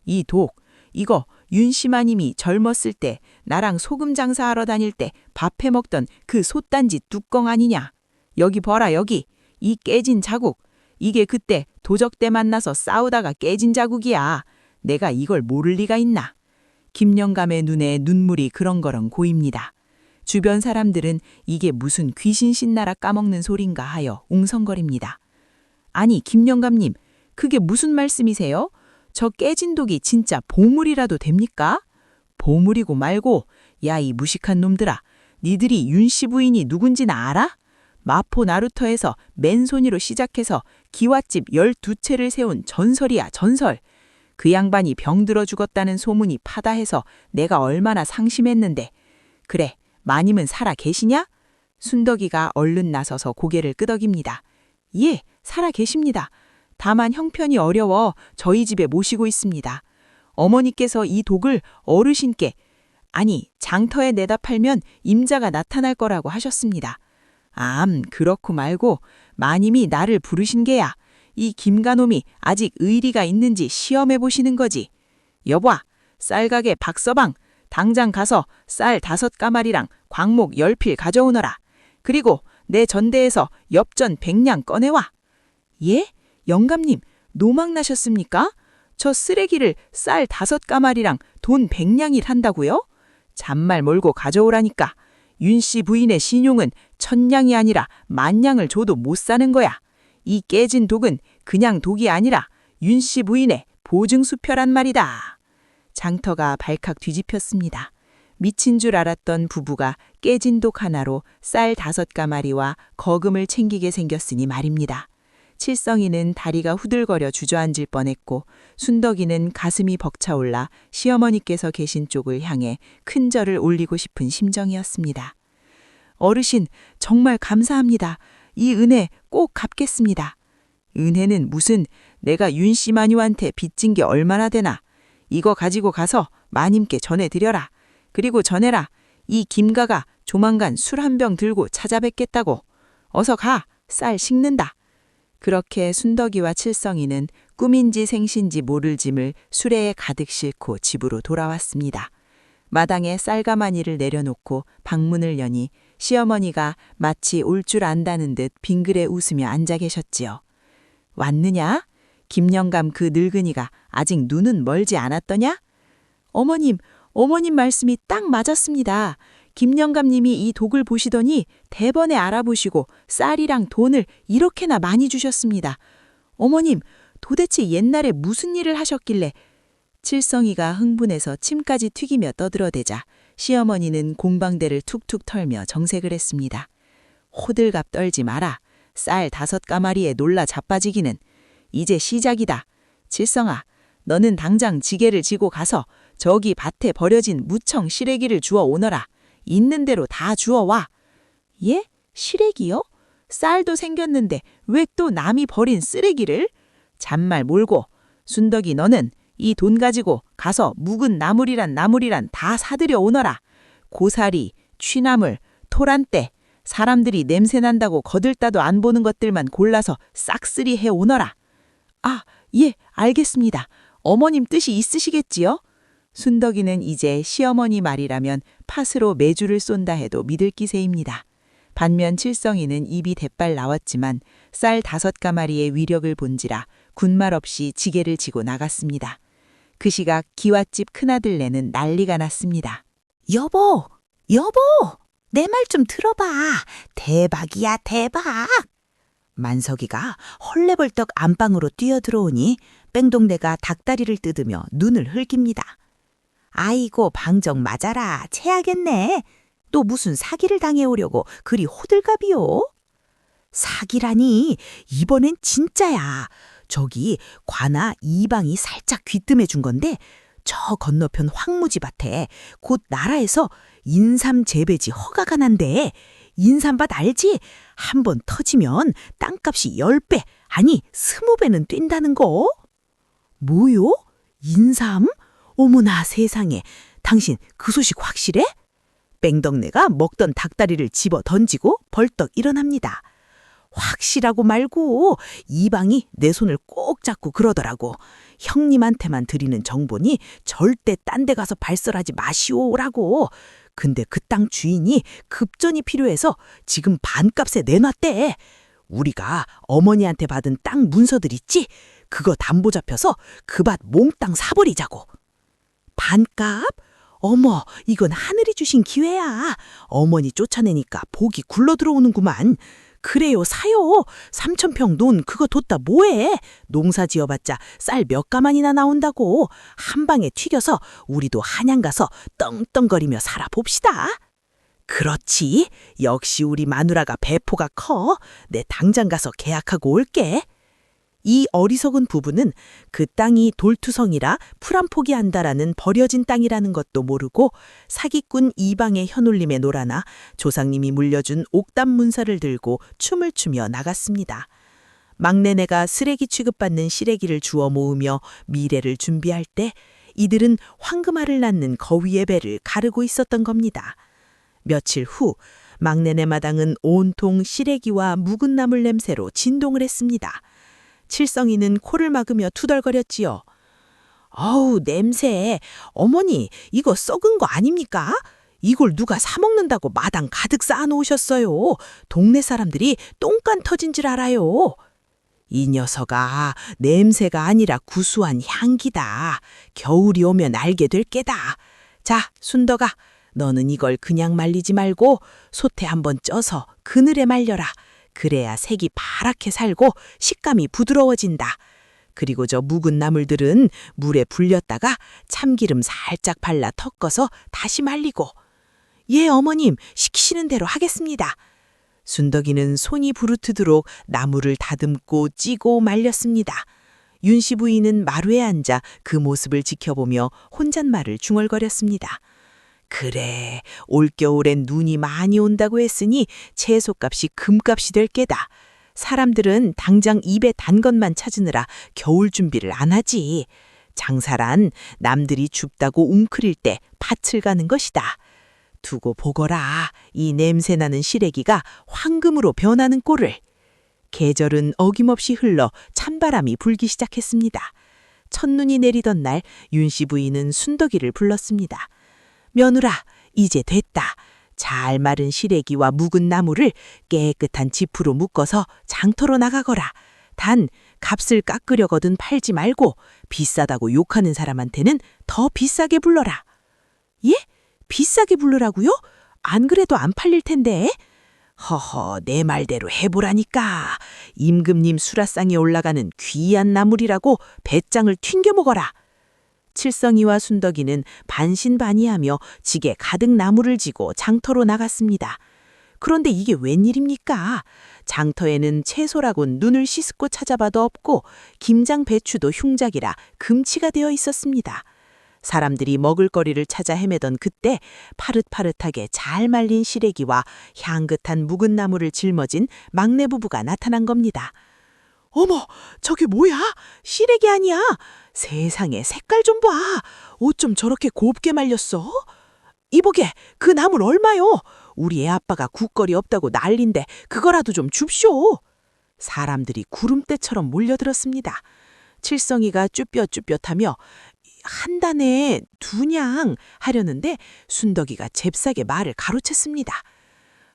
Speaker 2: 이 독, 이거 윤씨마님이 젊었을 때 나랑 소금 장사하러 다닐 때 밥해 먹던 그 솥단지 뚜껑 아니냐? 여기 봐라 여기, 이 깨진 자국. 이게 그때 도적 때 만나서 싸우다가 깨진 자국이야. 내가 이걸 모를 리가 있나? 김영감의 눈에 눈물이 그렁그렁 고입니다. 주변 사람들은 이게 무슨 귀신 신나라 까먹는 소린가 하여 웅성거립니다. 아니 김영감님, 그게 무슨 말씀이세요? 저 깨진 독이 진짜 보물이라도 됩니까? 보물이고 말고, 야 이 무식한 놈들아, 니들이 윤씨 부인이 누군지나 알아? 마포 나루터에서 맨손이로 시작해서 기와집 12채를 세운 전설이야 전설. 그 양반이 병들어 죽었다는 소문이 파다해서 내가 얼마나 상심했는데. 그래, 마님은 살아 계시냐? 순덕이가 얼른 나서서 고개를 끄덕입니다. 예, 살아 계십니다. 다만 형편이 어려워 저희 집에 모시고 있습니다. 어머니께서 이 독을 어르신께, 아니 장터에 내다 팔면 임자가 나타날 거라고 하셨습니다. 그렇고 말고 마님이 나를 부르신 게야. 이 김가놈이 아직 의리가 있는지 시험해 보시는 거지. 여보아, 쌀가게 박서방, 당장 가서 쌀 5까마리랑 광목 10필 가져오너라. 그리고 내 전대에서 엽전 100냥 꺼내와. 예? 영감님, 노망 나셨습니까? 저 쓰레기를 쌀 5까마리랑 돈 100냥일 한다고요? 잔말 몰고 가져오라니까. 윤씨 부인의 신용은 1000냥이 아니라 10,000냥을 줘도 못 사는 거야. 이 깨진 독은 그냥 독이 아니라 윤씨 부인의 보증수표란 말이다. 장터가 발칵 뒤집혔습니다. 미친 줄 알았던 부부가 깨진 독 하나로 쌀 5까마리와 거금을 챙기게 생겼으니 말입니다. 칠성이는 다리가 후들거려 주저앉을 뻔했고 순덕이는 가슴이 벅차올라 시어머니께서 계신 쪽을 향해 큰 절을 올리고 싶은 심정이었습니다. 어르신, 정말 감사합니다. 이 은혜 꼭 갚겠습니다. 은혜는 무슨, 내가 윤씨 마녀한테 빚진 게 얼마나 되나. 이거 가지고 가서 마님께 전해드려라. 그리고 전해라. 이 김가가 조만간 술 한 병 들고 찾아뵙겠다고. 어서 가, 쌀 식는다. 그렇게 순덕이와 칠성이는 꿈인지 생신지 모를 짐을 수레에 가득 싣고 집으로 돌아왔습니다. 마당에 쌀가마니를 내려놓고 방문을 여니 시어머니가 마치 올 줄 안다는 듯 빙그레 웃으며 앉아 계셨지요. 왔느냐? 김영감 그 늙은이가 아직 눈은 멀지 않았더냐? 어머님 말씀이 딱 맞았습니다. 김영감님이 이 독을 보시더니 대번에 알아보시고 쌀이랑 돈을 이렇게나 많이 주셨습니다. 어머님, 도대체 옛날에 무슨 일을 하셨길래. 칠성이가 흥분해서 침까지 튀기며 떠들어대자 시어머니는 공방대를 툭툭 털며 정색을 했습니다. 호들갑 떨지 마라. 쌀 5까마리에 놀라 자빠지기는. 이제 시작이다. 칠성아, 너는 당장 지게를 지고 가서 저기 밭에 버려진 무청 시래기를 주워 오너라. 있는 대로 다 주워와. 예? 시래기요? 쌀도 생겼는데 왜 또 남이 버린 쓰레기를? 잔말 몰고. 순덕이, 너는 이 돈 가지고 가서 묵은 나물이란 다 사들여 오너라. 고사리, 취나물, 토란대, 사람들이 냄새난다고 거들떠도 안 보는 것들만 골라서 싹쓸이 해 오너라. 아, 예, 알겠습니다. 어머님 뜻이 있으시겠지요? 순덕이는 이제 시어머니 말이라면 팥으로 메주를 쏜다 해도 믿을 기세입니다. 반면 칠성이는 입이 대빨 나왔지만 쌀 5까마리의 위력을 본지라 군말 없이 지게를 지고 나갔습니다. 그 시각 기와집 큰아들네는 난리가 났습니다.
Speaker 1: 여보, 내 말 좀 들어봐. 대박이야, 대박. 만석이가 헐레벌떡 안방으로 뛰어들어오니 뺑동대가 닭다리를 뜯으며 눈을 흘깁니다. 아이고 방정 맞아라. 체하겠네. 또 무슨 사기를 당해오려고 그리 호들갑이요? 사기라니 이번엔 진짜야. 저기 관아 이방이 살짝 귀뜸해 준 건데 저 건너편 황무지밭에 곧 나라에서 인삼 재배지 허가가 난대. 인삼밭 알지? 한 번 터지면 땅값이 10배, 아니 20배는 뛴다는 거. 뭐요? 인삼? 어머나 세상에. 당신 그 소식 확실해? 뺑덕내가 먹던 닭다리를 집어 던지고 벌떡 일어납니다. 확실하고 말고 이방이 내 손을 꼭 잡고 그러더라고. 형님한테만 드리는 정보니 절대 딴 데 가서 발설하지 마시오라고. 근데 그 땅 주인이 급전이 필요해서 지금 반값에 내놨대. 우리가 어머니한테 받은 땅 문서들 있지? 그거 담보 잡혀서 그 밭 몽땅 사버리자고. 반값? 어머, 이건 하늘이 주신 기회야. 어머니 쫓아내니까 복이 굴러 들어오는구만. 그래요, 사요. 3,000평 논 그거 뒀다 뭐해? 농사 지어봤자 쌀 몇 가만이나 나온다고. 한 방에 튀겨서 우리도 한양 가서 떵떵거리며 살아봅시다. 그렇지. 역시 우리 마누라가 배포가 커. 내 당장 가서 계약하고 올게. 이 어리석은 부부는 그 땅이 돌투성이라 풀 안 포기한다라는 버려진 땅이라는 것도 모르고 사기꾼 이방의 현울림에 놀아나 조상님이 물려준 옥담 문서를 들고 춤을 추며 나갔습니다. 막내네가 쓰레기 취급받는 시래기를 주워 모으며 미래를 준비할 때 이들은 황금알을 낳는 거위의 배를 가르고 있었던 겁니다. 며칠 후 막내네 마당은 온통 시래기와 묵은 나물 냄새로 진동을 했습니다. 칠성이는 코를 막으며 투덜거렸지요. 어우, 냄새. 어머니, 이거 썩은 거 아닙니까? 이걸 누가 사 먹는다고 마당 가득 쌓아놓으셨어요. 동네 사람들이 똥간 터진 줄 알아요. 이 녀석아, 냄새가 아니라 구수한 향기다. 겨울이 오면 알게 될 게다. 자, 순덕아, 너는 이걸 그냥 말리지 말고 솥에 한번 쪄서 그늘에 말려라. 그래야 색이 파랗게 살고 식감이 부드러워진다. 그리고 저 묵은 나물들은 물에 불렸다가 참기름 살짝 발라 섞어서 다시 말리고. 예, 어머님, 시키시는 대로 하겠습니다. 순덕이는 손이 부르트도록 나물을 다듬고 찌고 말렸습니다. 윤씨 부인은 마루에 앉아 그 모습을 지켜보며 혼잣말을 중얼거렸습니다. 그래, 올겨울엔 눈이 많이 온다고 했으니 채소값이 금값이 될 게다. 사람들은 당장 입에 단 것만 찾으느라 겨울 준비를 안 하지. 장사란 남들이 춥다고 웅크릴 때 밭을 가는 것이다. 두고 보거라. 이 냄새나는 시래기가 황금으로 변하는 꼴을. 계절은 어김없이 흘러 찬바람이 불기 시작했습니다. 첫눈이 내리던 날 윤씨 부인은 순덕이를 불렀습니다. 며느라, 이제 됐다. 잘 마른 시래기와 묵은 나물을 깨끗한 지푸로 묶어서 장터로 나가거라. 단 값을 깎으려거든 팔지 말고 비싸다고 욕하는 사람한테는 더 비싸게 불러라. 예? 비싸게 부르라고요? 안 그래도 안 팔릴 텐데. 허허, 내 말대로 해보라니까. 임금님 수라상에 올라가는 귀한 나물이라고 배짱을 튕겨 먹어라. 칠성이와 순덕이는 반신반의하며 지게 가득 나물을 지고 장터로 나갔습니다. 그런데 이게 웬일입니까? 장터에는 채소라곤 눈을 씻고 찾아봐도 없고 김장 배추도 흉작이라 금치가 되어 있었습니다. 사람들이 먹을거리를 찾아 헤매던 그때 파릇파릇하게 잘 말린 시래기와 향긋한 묵은 나물을 짊어진 막내 부부가 나타난 겁니다. 어머, 저게 뭐야? 시래기 아니야? 세상에, 색깔 좀 봐. 어쩜 저렇게 곱게 말렸어? 이보게, 그 나물 얼마요? 우리 애 아빠가 국거리 없다고 난린데 그거라도 좀 줍쇼. 사람들이 구름대처럼 몰려들었습니다. 칠성이가 쭈뼛쭈뼛하며 한 단에 2냥 하려는데 순덕이가 잽싸게 말을 가로챘습니다.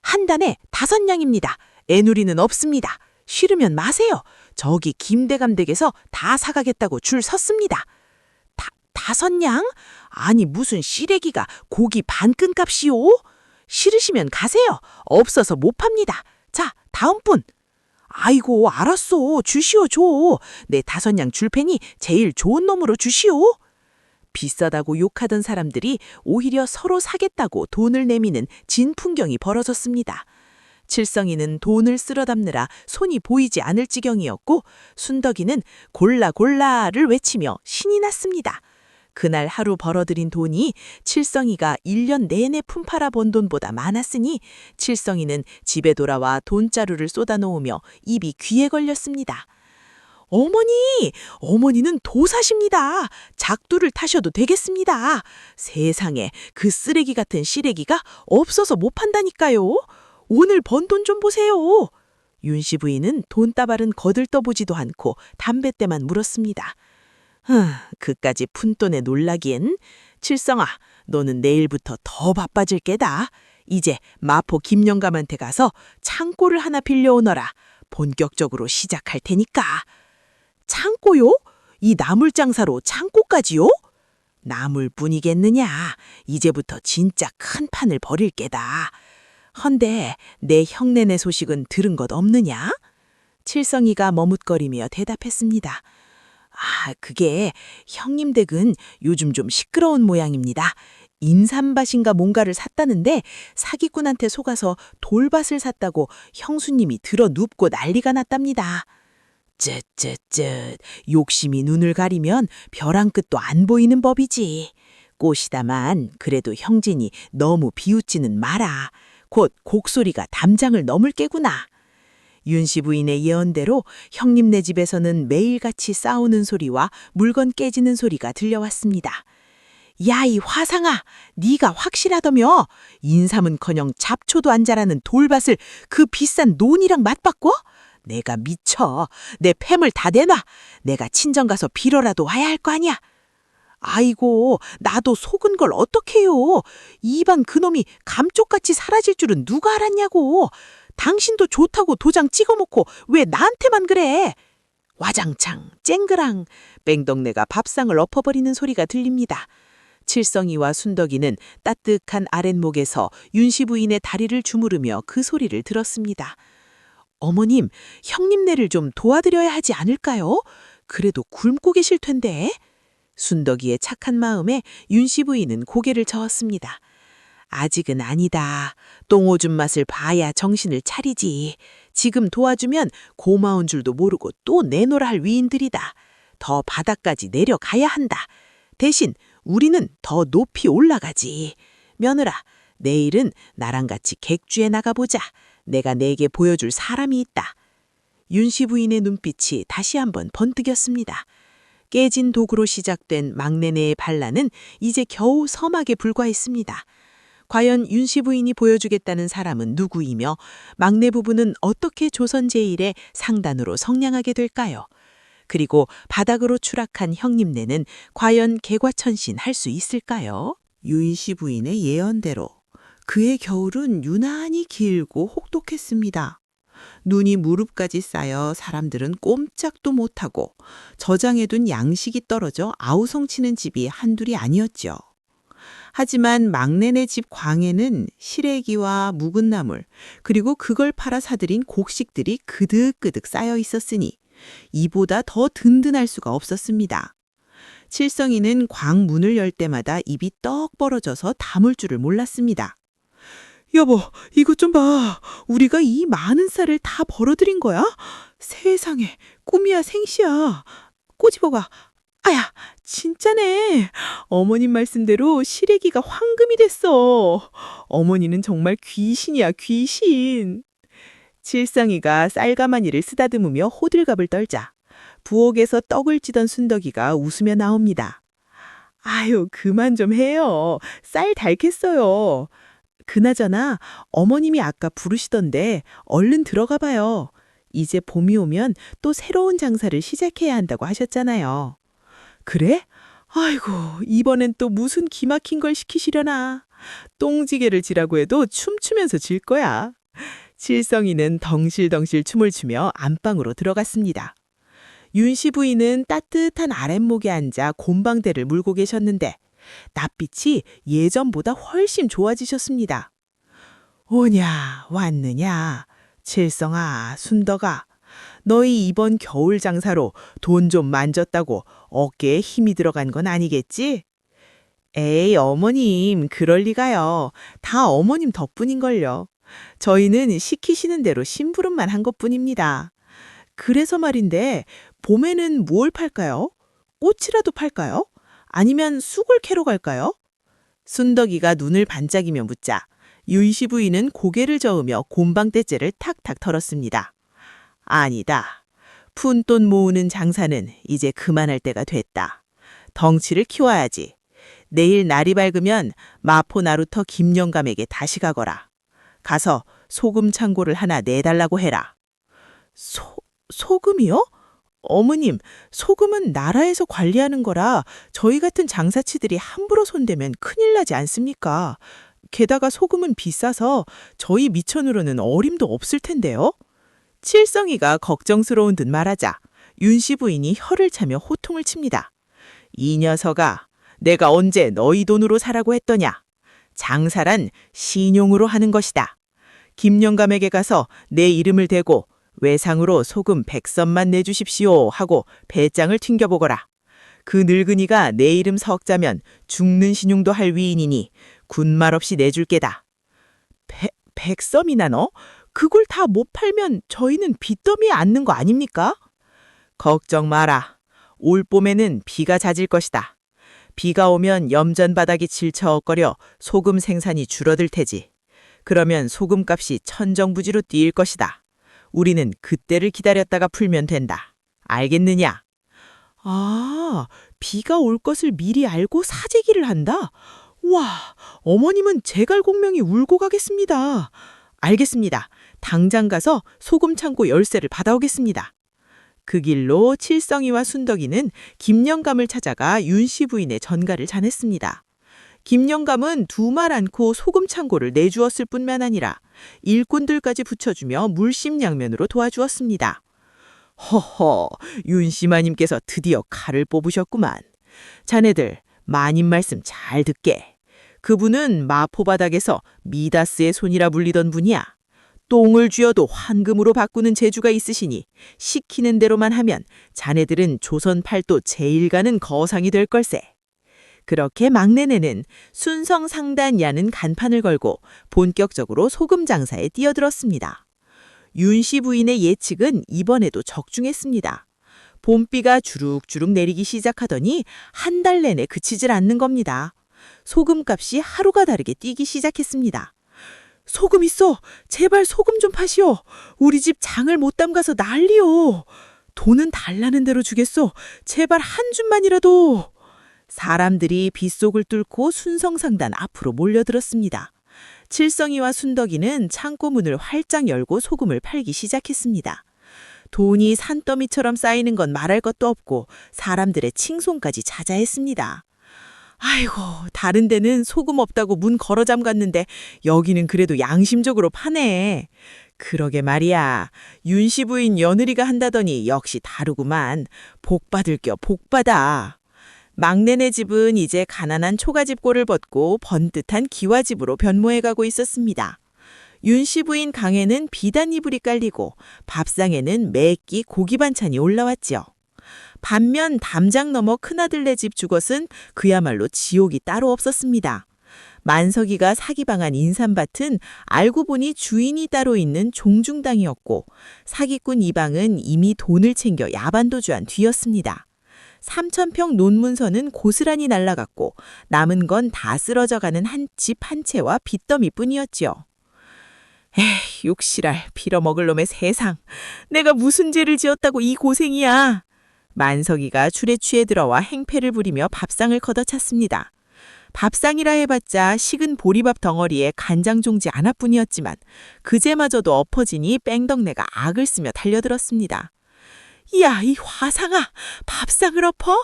Speaker 1: 한 단에 5냥입니다. 애누리는 없습니다. 싫으면 마세요. 저기 김대감 댁에서 다 사가겠다고 줄 섰습니다. 5냥? 아니 무슨 시래기가 고기 반끈값이오? 싫으시면 가세요. 없어서 못 팝니다. 자, 다음 분. 아이고, 알았어. 주시오, 줘. 내 5냥 줄 테니 제일 좋은 놈으로 주시오.
Speaker 3: 비싸다고 욕하던 사람들이 오히려 서로 사겠다고 돈을 내미는 진풍경이 벌어졌습니다. 칠성이는 돈을 쓸어 담느라 손이 보이지 않을 지경이었고 순덕이는 골라 골라를 외치며 신이 났습니다. 그날 하루 벌어들인 돈이 칠성이가 1년 내내 품팔아 번 돈보다 많았으니 칠성이는 집에 돌아와 돈자루를 쏟아놓으며 입이 귀에 걸렸습니다. 어머니! 어머니는 도사십니다. 작두를 타셔도 되겠습니다. 세상에 그 쓰레기 같은 시래기가 없어서 못 판다니까요. 오늘 번 돈 좀 보세요. 윤씨 부인은 돈다발은 거들떠보지도 않고 담뱃대만 물었습니다. 그까지 푼돈에 놀라기엔 칠성아, 너는 내일부터 더 바빠질 게다. 이제 마포 김영감한테 가서 창고를 하나 빌려오너라. 본격적으로 시작할 테니까. 창고요? 이 나물장사로 창고까지요? 나물뿐이겠느냐. 이제부터 진짜 큰 판을 벌일 게다. 헌데 내 형네네 소식은 들은 것 없느냐? 칠성이가 머뭇거리며 대답했습니다. 그게 형님 댁은 요즘 좀 시끄러운 모양입니다. 인삼밭인가 뭔가를 샀다는데 사기꾼한테 속아서 돌밭을 샀다고 형수님이 들어 눕고 난리가 났답니다. 쯧쯧쯧, 욕심이 눈을 가리면 벼랑 끝도 안 보이는 법이지. 꽃이다만 그래도 형진이 너무 비웃지는 마라. 곧 곡소리가 담장을 넘을 게구나. 윤씨 부인의 예언대로 형님네 집에서는 매일같이 싸우는 소리와 물건 깨지는 소리가 들려왔습니다. 야, 이 화상아, 네가 확실하다며? 인삼은커녕 잡초도 안 자라는 돌밭을 그 비싼 논이랑 맞바꿔? 내가 미쳐. 내 펨을 다 내놔. 내가 친정 가서 빌어라도 와야 할 거 아니야. 아이고, 나도 속은 걸 어떡해요. 이방 그놈이 감쪽같이 사라질 줄은 누가 알았냐고. 당신도 좋다고 도장 찍어놓고 왜 나한테만 그래? 와장창, 쨍그랑, 뺑덕내가 밥상을 엎어버리는 소리가 들립니다. 칠성이와 순덕이는 따뜻한 아랫목에서 윤씨 부인의 다리를 주무르며 그 소리를 들었습니다. 어머님, 형님네를 좀 도와드려야 하지 않을까요? 그래도 굶고 계실 텐데. 순덕이의 착한 마음에 윤씨 부인은 고개를 저었습니다. 아직은 아니다. 똥오줌 맛을 봐야 정신을 차리지. 지금 도와주면 고마운 줄도 모르고 또 내놓으라 할 위인들이다. 더 바닥까지 내려가야 한다. 대신 우리는 더 높이 올라가지. 며느라, 내일은 나랑 같이 객주에 나가보자. 내가 내게 보여줄 사람이 있다. 윤씨 부인의 눈빛이 다시 한번 번뜩였습니다. 깨진 도구로 시작된 막내네의 반란은 이제 겨우 서막에 불과했습니다. 과연 윤씨 부인이 보여주겠다는 사람은 누구이며 막내 부부는 어떻게 조선 제1의 상단으로 성량하게 될까요? 그리고 바닥으로 추락한 형님네는 과연 개과천신할 수 있을까요?
Speaker 6: 윤씨 부인의 예언대로 그의 겨울은 유난히 길고 혹독했습니다. 눈이 무릎까지 쌓여 사람들은 꼼짝도 못하고 저장해둔 양식이 떨어져 아우성치는 집이 한둘이 아니었죠. 하지만 막내네 집 광에는 시래기와 묵은 나물 그리고 그걸 팔아 사들인 곡식들이 그득그득 쌓여 있었으니 이보다 더 든든할 수가 없었습니다. 칠성이는 광 문을 열 때마다 입이 떡 벌어져서 다물 줄을 몰랐습니다.
Speaker 3: 여보, 이것 좀 봐. 우리가 이 많은 쌀을 다 벌어들인 거야? 세상에, 꿈이야 생시야. 꼬집어봐. 아야, 진짜네. 어머님 말씀대로 시래기가 황금이 됐어. 어머니는 정말 귀신이야, 귀신. 칠성이가 쌀가마니를 쓰다듬으며 호들갑을 떨자 부엌에서 떡을 찌던 순덕이가 웃으며 나옵니다. 아유, 그만 좀 해요. 쌀 닳겠어요. 그나저나 어머님이 아까 부르시던데 얼른 들어가 봐요. 이제 봄이 오면 또 새로운 장사를 시작해야 한다고 하셨잖아요. 그래? 아이고, 이번엔 또 무슨 기막힌 걸 시키시려나. 똥지게를 지라고 해도 춤추면서 질 거야. 칠성이는 덩실덩실 춤을 추며 안방으로 들어갔습니다. 윤씨 부인은 따뜻한 아랫목에 앉아 곰방대를 물고 계셨는데 낯빛이 예전보다 훨씬 좋아지셨습니다. 오냐, 왔느냐. 칠성아, 순덕아, 너희 이번 겨울 장사로 돈 좀 만졌다고 어깨에 힘이 들어간 건 아니겠지?
Speaker 6: 에이, 어머님, 그럴 리가요. 다 어머님 덕분인걸요. 저희는 시키시는 대로 심부름만 한 것뿐입니다. 그래서 말인데, 봄에는 뭘 팔까요? 꽃이라도 팔까요? 아니면 쑥을 캐러 갈까요? 순덕이가 눈을 반짝이며 묻자 윤씨 부인은 고개를 저으며 곰방대째를 탁탁 털었습니다. 아니다. 푼돈 모으는 장사는 이제 그만할 때가 됐다. 덩치를 키워야지. 내일 날이 밝으면 마포 나루터 김영감에게 다시 가거라. 가서 소금 창고를 하나 내달라고 해라. 소금이요? 어머님, 소금은 나라에서 관리하는 거라 저희 같은 장사치들이 함부로 손대면 큰일 나지 않습니까? 게다가 소금은 비싸서 저희 미천으로는 어림도 없을 텐데요. 칠성이가 걱정스러운 듯 말하자 윤씨 부인이 혀를 차며 호통을 칩니다. 이 녀석아, 내가 언제 너희 돈으로 사라고 했더냐? 장사란 신용으로 하는 것이다. 김영감에게 가서 내 이름을 대고 외상으로 소금 100선만 내주십시오 하고 배짱을 튕겨보거라. 그 늙은이가 내 이름 석자면 죽는 신용도 할 위인이니 군말 없이 내줄 게다. 100섬이나 너? 그걸 다 못 팔면 저희는 빚더미에 앉는 거 아닙니까? 걱정 마라. 올 봄에는 비가 잦을 것이다. 비가 오면 염전 바닥이 질처거려 소금 생산이 줄어들 테지. 그러면 소금값이 천정부지로 뛰일 것이다. 우리는 그때를 기다렸다가 풀면 된다. 알겠느냐? 아, 비가 올 것을 미리 알고 사재기를 한다? 와, 어머님은 제갈공명이 울고 가겠습니다. 알겠습니다. 당장 가서 소금 창고 열쇠를 받아오겠습니다. 그 길로 칠성이와 순덕이는 김영감을 찾아가 윤씨 부인의 전가를 잔했습니다. 김영감은 두 말 않고 소금 창고를 내주었을 뿐만 아니라 일꾼들까지 붙여주며 물심양면으로 도와주었습니다. 허허, 윤씨 마님께서 드디어 칼을 뽑으셨구만. 자네들 마님 말씀 잘 듣게. 그분은 마포바닥에서 미다스의 손이라 불리던 분이야. 똥을 쥐어도 황금으로 바꾸는 재주가 있으시니 시키는 대로만 하면 자네들은 조선 팔도 제일 가는 거상이 될 걸세. 그렇게 막내네는 순성상단이라는 간판을 걸고 본격적으로 소금 장사에 뛰어들었습니다. 윤씨 부인의 예측은 이번에도 적중했습니다. 봄비가 주룩주룩 내리기 시작하더니 한 달 내내 그치질 않는 겁니다. 소금값이 하루가 다르게 뛰기 시작했습니다. 소금 있어. 제발 소금 좀 파시오. 우리 집 장을 못 담가서 난리요. 돈은 달라는 대로 주겠소. 제발 한 줌만이라도. 사람들이 빗속을 뚫고 순성상단 앞으로 몰려들었습니다. 칠성이와 순덕이는 창고 문을 활짝 열고 소금을 팔기 시작했습니다. 돈이 산더미처럼 쌓이는 건 말할 것도 없고 사람들의 칭송까지 자자했습니다. 아이고, 다른 데는 소금 없다고 문 걸어 잠갔는데 여기는 그래도 양심적으로 파네. 그러게 말이야. 윤씨 부인 며느리가 한다더니 역시 다르구만. 복 받을 겨 복 받아. 막내네 집은 이제 가난한 초가집 꼴을 벗고 번듯한 기와집으로 변모해가고 있었습니다. 윤씨 부인 강에는 비단 이불이 깔리고 밥상에는 매끼 고기 반찬이 올라왔지요. 반면 담장 너머 큰아들네 집 주것은 그야말로 지옥이 따로 없었습니다. 만석이가 사기방한 인삼밭은 알고 보니 주인이 따로 있는 종중당이었고 사기꾼 이방은 이미 돈을 챙겨 야반도주한 뒤였습니다. 3,000평 논문서는 고스란히 날아갔고 남은 건 다 쓰러져가는 한 집 한 채와 빚더미뿐이었지요. 에이, 욕실알 빌어먹을 놈의 세상. 내가 무슨 죄를 지었다고 이 고생이야. 만석이가 술에 취해 들어와 행패를 부리며 밥상을 걷어찼습니다. 밥상이라 해봤자 식은 보리밥 덩어리에 간장 종지 하나뿐이었지만 그제마저도 엎어지니 뺑덕내가 악을 쓰며 달려들었습니다. 야, 이 화상아, 밥상을 엎어?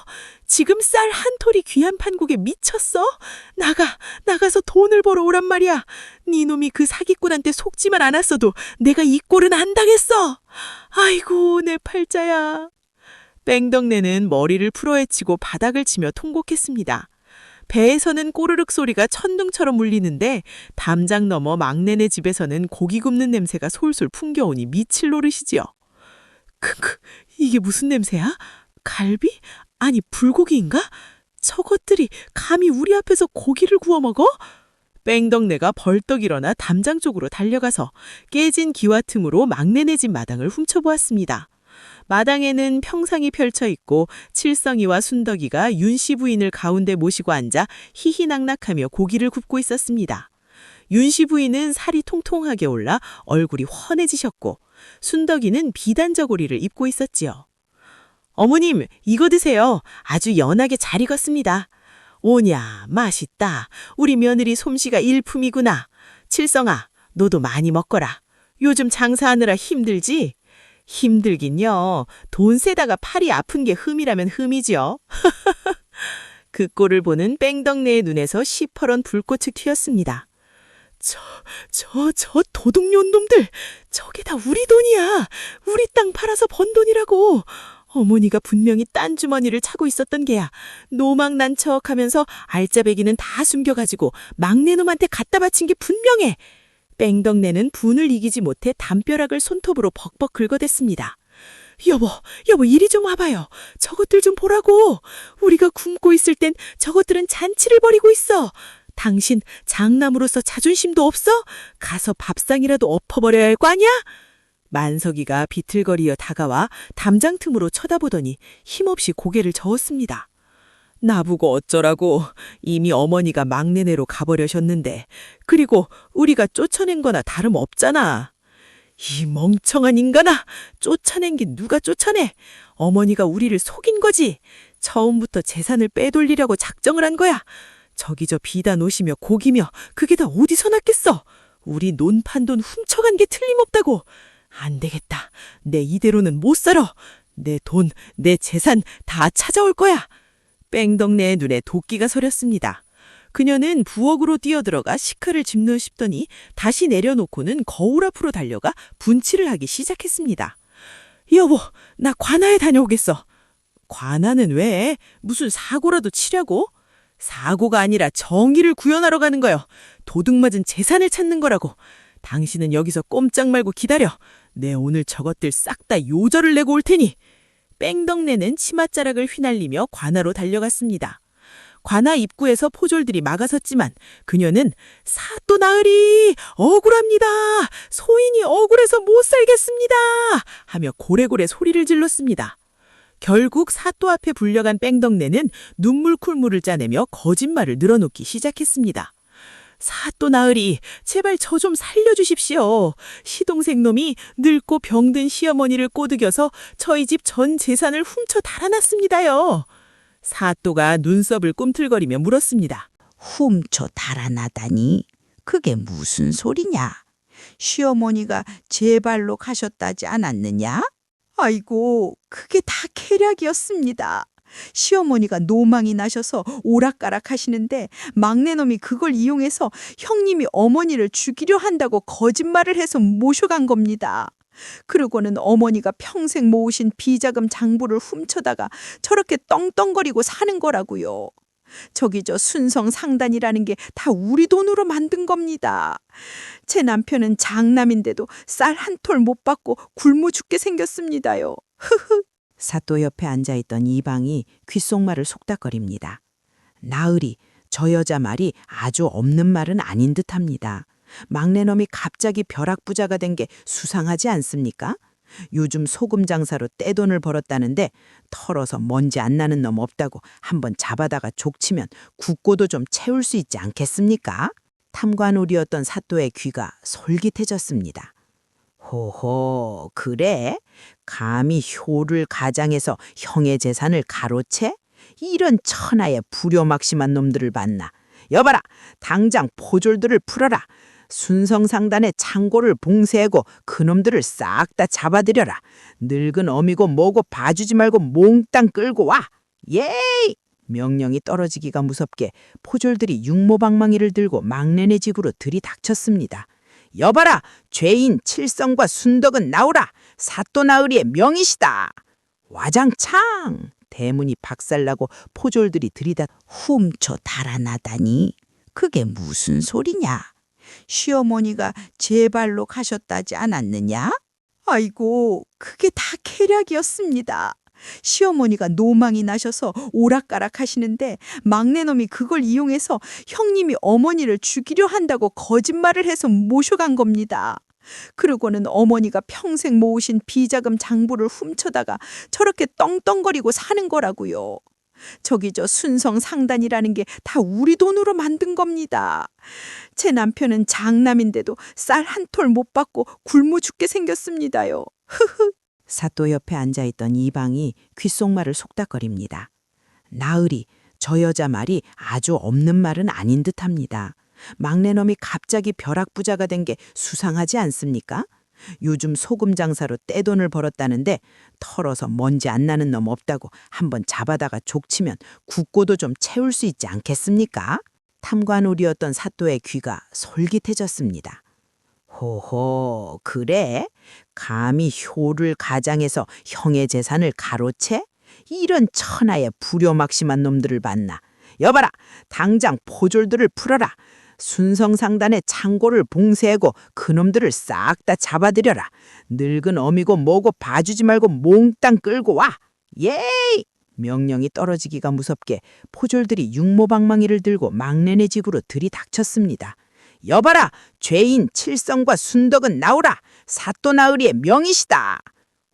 Speaker 6: 지금 쌀 한 톨이 귀한 판국에 미쳤어? 나가서 돈을 벌어 오란 말이야. 네 놈이 그 사기꾼한테 속지만 않았어도 내가 이 꼴은 안 당했어. 아이고, 내 팔자야. 뺑덕내는 머리를 풀어헤치고 바닥을 치며 통곡했습니다. 배에서는 꼬르륵 소리가 천둥처럼 울리는데 담장 너머 막내네 집에서는 고기 굽는 냄새가 솔솔 풍겨오니 미칠 노릇이지요. 이게 무슨 냄새야? 갈비? 아니, 불고기인가?
Speaker 3: 저것들이 감히 우리 앞에서 고기를 구워 먹어? 뺑덕내가 벌떡 일어나 담장 쪽으로 달려가서 깨진 기와 틈으로 막내네 집 마당을 훔쳐보았습니다. 마당에는 평상이 펼쳐 있고 칠성이와 순덕이가 윤씨 부인을 가운데 모시고 앉아 희희낙낙하며 고기를 굽고 있었습니다. 윤씨 부인은 살이 통통하게 올라 얼굴이 훤해지셨고 순덕이는 비단저고리를 입고 있었지요. 어머님, 이거 드세요. 아주 연하게 잘 익었습니다. 오냐, 맛있다. 우리 며느리 솜씨가 일품이구나. 칠성아, 너도 많이 먹거라. 요즘 장사하느라 힘들지? 힘들긴요. 돈 세다가 팔이 아픈 게 흠이라면 흠이지요. 그 꼴을 보는 뺑덕내의 눈에서 시퍼런 불꽃이 튀었습니다. 저 도둑년 놈들! 저게 다 우리 돈이야! 우리 땅 팔아서 번 돈이라고! 어머니가 분명히 딴 주머니를 차고 있었던 게야. 노망난척하면서 알짜배기는 다 숨겨가지고 막내놈한테 갖다 바친 게 분명해. 뺑덕내는 분을 이기지 못해 담벼락을 손톱으로 벅벅 긁어댔습니다. 여보, 이리 좀 와봐요. 저것들 좀 보라고. 우리가 굶고 있을 땐 저것들은 잔치를 벌이고 있어. 당신 장남으로서 자존심도 없어? 가서 밥상이라도 엎어버려야 할 거 아니야? 만석이가 비틀거리어 다가와 담장 틈으로 쳐다보더니 힘없이 고개를 저었습니다. 나보고 어쩌라고. 이미 어머니가 막내네로 가버려셨는데. 그리고 우리가 쫓아낸 거나 다름없잖아. 이 멍청한 인간아! 쫓아낸 게 누가 쫓아내? 어머니가 우리를 속인 거지. 처음부터 재산을 빼돌리려고 작정을 한 거야. 저기 저 비다 노시며 고기며 그게 다 어디서 났겠어? 우리 논판 돈 훔쳐간 게 틀림없다고. 안 되겠다. 내 이대로는 못 살아. 내 돈, 내 재산 다 찾아올 거야. 뺑덕내의 눈에 도끼가 서렸습니다. 그녀는 부엌으로 뛰어들어가 식칼을 짚는 싶더니 다시 내려놓고는 거울 앞으로 달려가 분칠을 하기 시작했습니다. 여보, 나 관아에 다녀오겠어. 관아는 왜? 무슨 사고라도 치려고? 사고가 아니라 정의를 구현하러 가는 거요. 도둑맞은 재산을 찾는 거라고. 당신은 여기서 꼼짝 말고 기다려. 내 오늘 저것들 싹 다 요절을 내고 올 테니. 뺑덕내는 치맛자락을 휘날리며 관아로 달려갔습니다. 관아 입구에서 포졸들이 막아섰지만 그녀는 사또 나으리 억울합니다. 소인이 억울해서 못 살겠습니다. 하며 고래고래 소리를 질렀습니다. 결국 사또 앞에 불려간 뺑덕내는 눈물 쿨물을 짜내며 거짓말을 늘어놓기 시작했습니다. 사또 나으리, 제발 저 좀 살려주십시오. 시동생 놈이 늙고 병든 시어머니를 꼬드겨서 저희 집 전 재산을 훔쳐 달아났습니다요. 사또가 눈썹을 꿈틀거리며 물었습니다.
Speaker 1: 훔쳐 달아나다니 그게 무슨 소리냐? 시어머니가 제 발로 가셨다지 않았느냐? 아이고, 그게 다 계략이었습니다. 시어머니가 노망이 나셔서 오락가락 하시는데 막내놈이 그걸 이용해서 형님이 어머니를 죽이려 한다고 거짓말을 해서 모셔간 겁니다. 그러고는 어머니가 평생 모으신 비자금 장부를 훔쳐다가 저렇게 떵떵거리고 사는 거라고요. 저기 저 순성 상단이라는 게 다 우리 돈으로 만든 겁니다. 제 남편은 장남인데도 쌀 한 톨 못 받고 굶어 죽게 생겼습니다요. 흐흐. 사또 옆에 앉아있던 이방이 귓속말을 속닥거립니다. 나으리, 저 여자 말이 아주 없는 말은 아닌 듯합니다. 막내놈이 갑자기 벼락부자가 된 게 수상하지 않습니까? 요즘 소금 장사로 떼돈을 벌었다는데 털어서 먼지 안 나는 놈 없다고 한번 잡아다가 족치면 국고도 좀 채울 수 있지 않겠습니까? 탐관오리였던 사또의 귀가 솔깃해졌습니다. 호호, 그래? 감히 효를 가장해서 형의 재산을 가로채? 이런 천하의 불효막심한 놈들을 봤나. 여봐라, 당장 포졸들을 풀어라. 순성상단의 창고를 봉쇄하고 그놈들을 싹 다 잡아들여라. 늙은 어미고 뭐고 봐주지 말고 몽땅 끌고 와. 예이! 명령이 떨어지기가 무섭게 포졸들이 육모방망이를 들고 막내네 집으로 들이닥쳤습니다. 여봐라, 죄인 칠성과 순덕은 나오라. 사또 나으리의 명이시다. 와장창! 대문이 박살나고 포졸들이 들이다 훔쳐 달아나다니 그게 무슨 소리냐? 시어머니가 제 발로 가셨다지 않았느냐? 아이고, 그게 다 계략이었습니다.
Speaker 7: 시어머니가 노망이 나셔서 오락가락 하시는데 막내놈이 그걸 이용해서 형님이 어머니를 죽이려 한다고 거짓말을 해서 모셔간 겁니다. 그러고는 어머니가 평생 모으신 비자금 장부를 훔쳐다가 저렇게 떵떵거리고 사는 거라고요. 저기 저 순성 상단이라는 게 다 우리 돈으로 만든 겁니다. 제 남편은 장남인데도 쌀 한 톨 못 받고 굶어 죽게 생겼습니다요.
Speaker 3: 사또 옆에 앉아있던 이방이 귓속말을 속닥거립니다. 나으리, 저 여자 말이 아주 없는 말은 아닌 듯합니다. 막내놈이 갑자기 벼락부자가 된 게 수상하지 않습니까? 요즘 소금 장사로 떼돈을 벌었다는데 털어서 먼지 안 나는 놈 없다고 한번 잡아다가 족치면 국고도 좀 채울 수 있지 않겠습니까? 탐관오리였던 사또의 귀가 솔깃해졌습니다. 호호, 그래? 감히 효를 가장해서 형의 재산을 가로채? 이런 천하의 불효막심한 놈들을 봤나? 여봐라, 당장 포졸들을 풀어라. 순성상단의 창고를 봉쇄하고 그놈들을 싹 다 잡아들여라. 늙은 어미고 뭐고 봐주지 말고 몽땅 끌고 와. 예이! 명령이 떨어지기가 무섭게 포졸들이 육모방망이를 들고 막내네 집으로 들이닥쳤습니다. 여봐라! 죄인 칠성과 순덕은 나오라! 사또 나으리의 명이시다!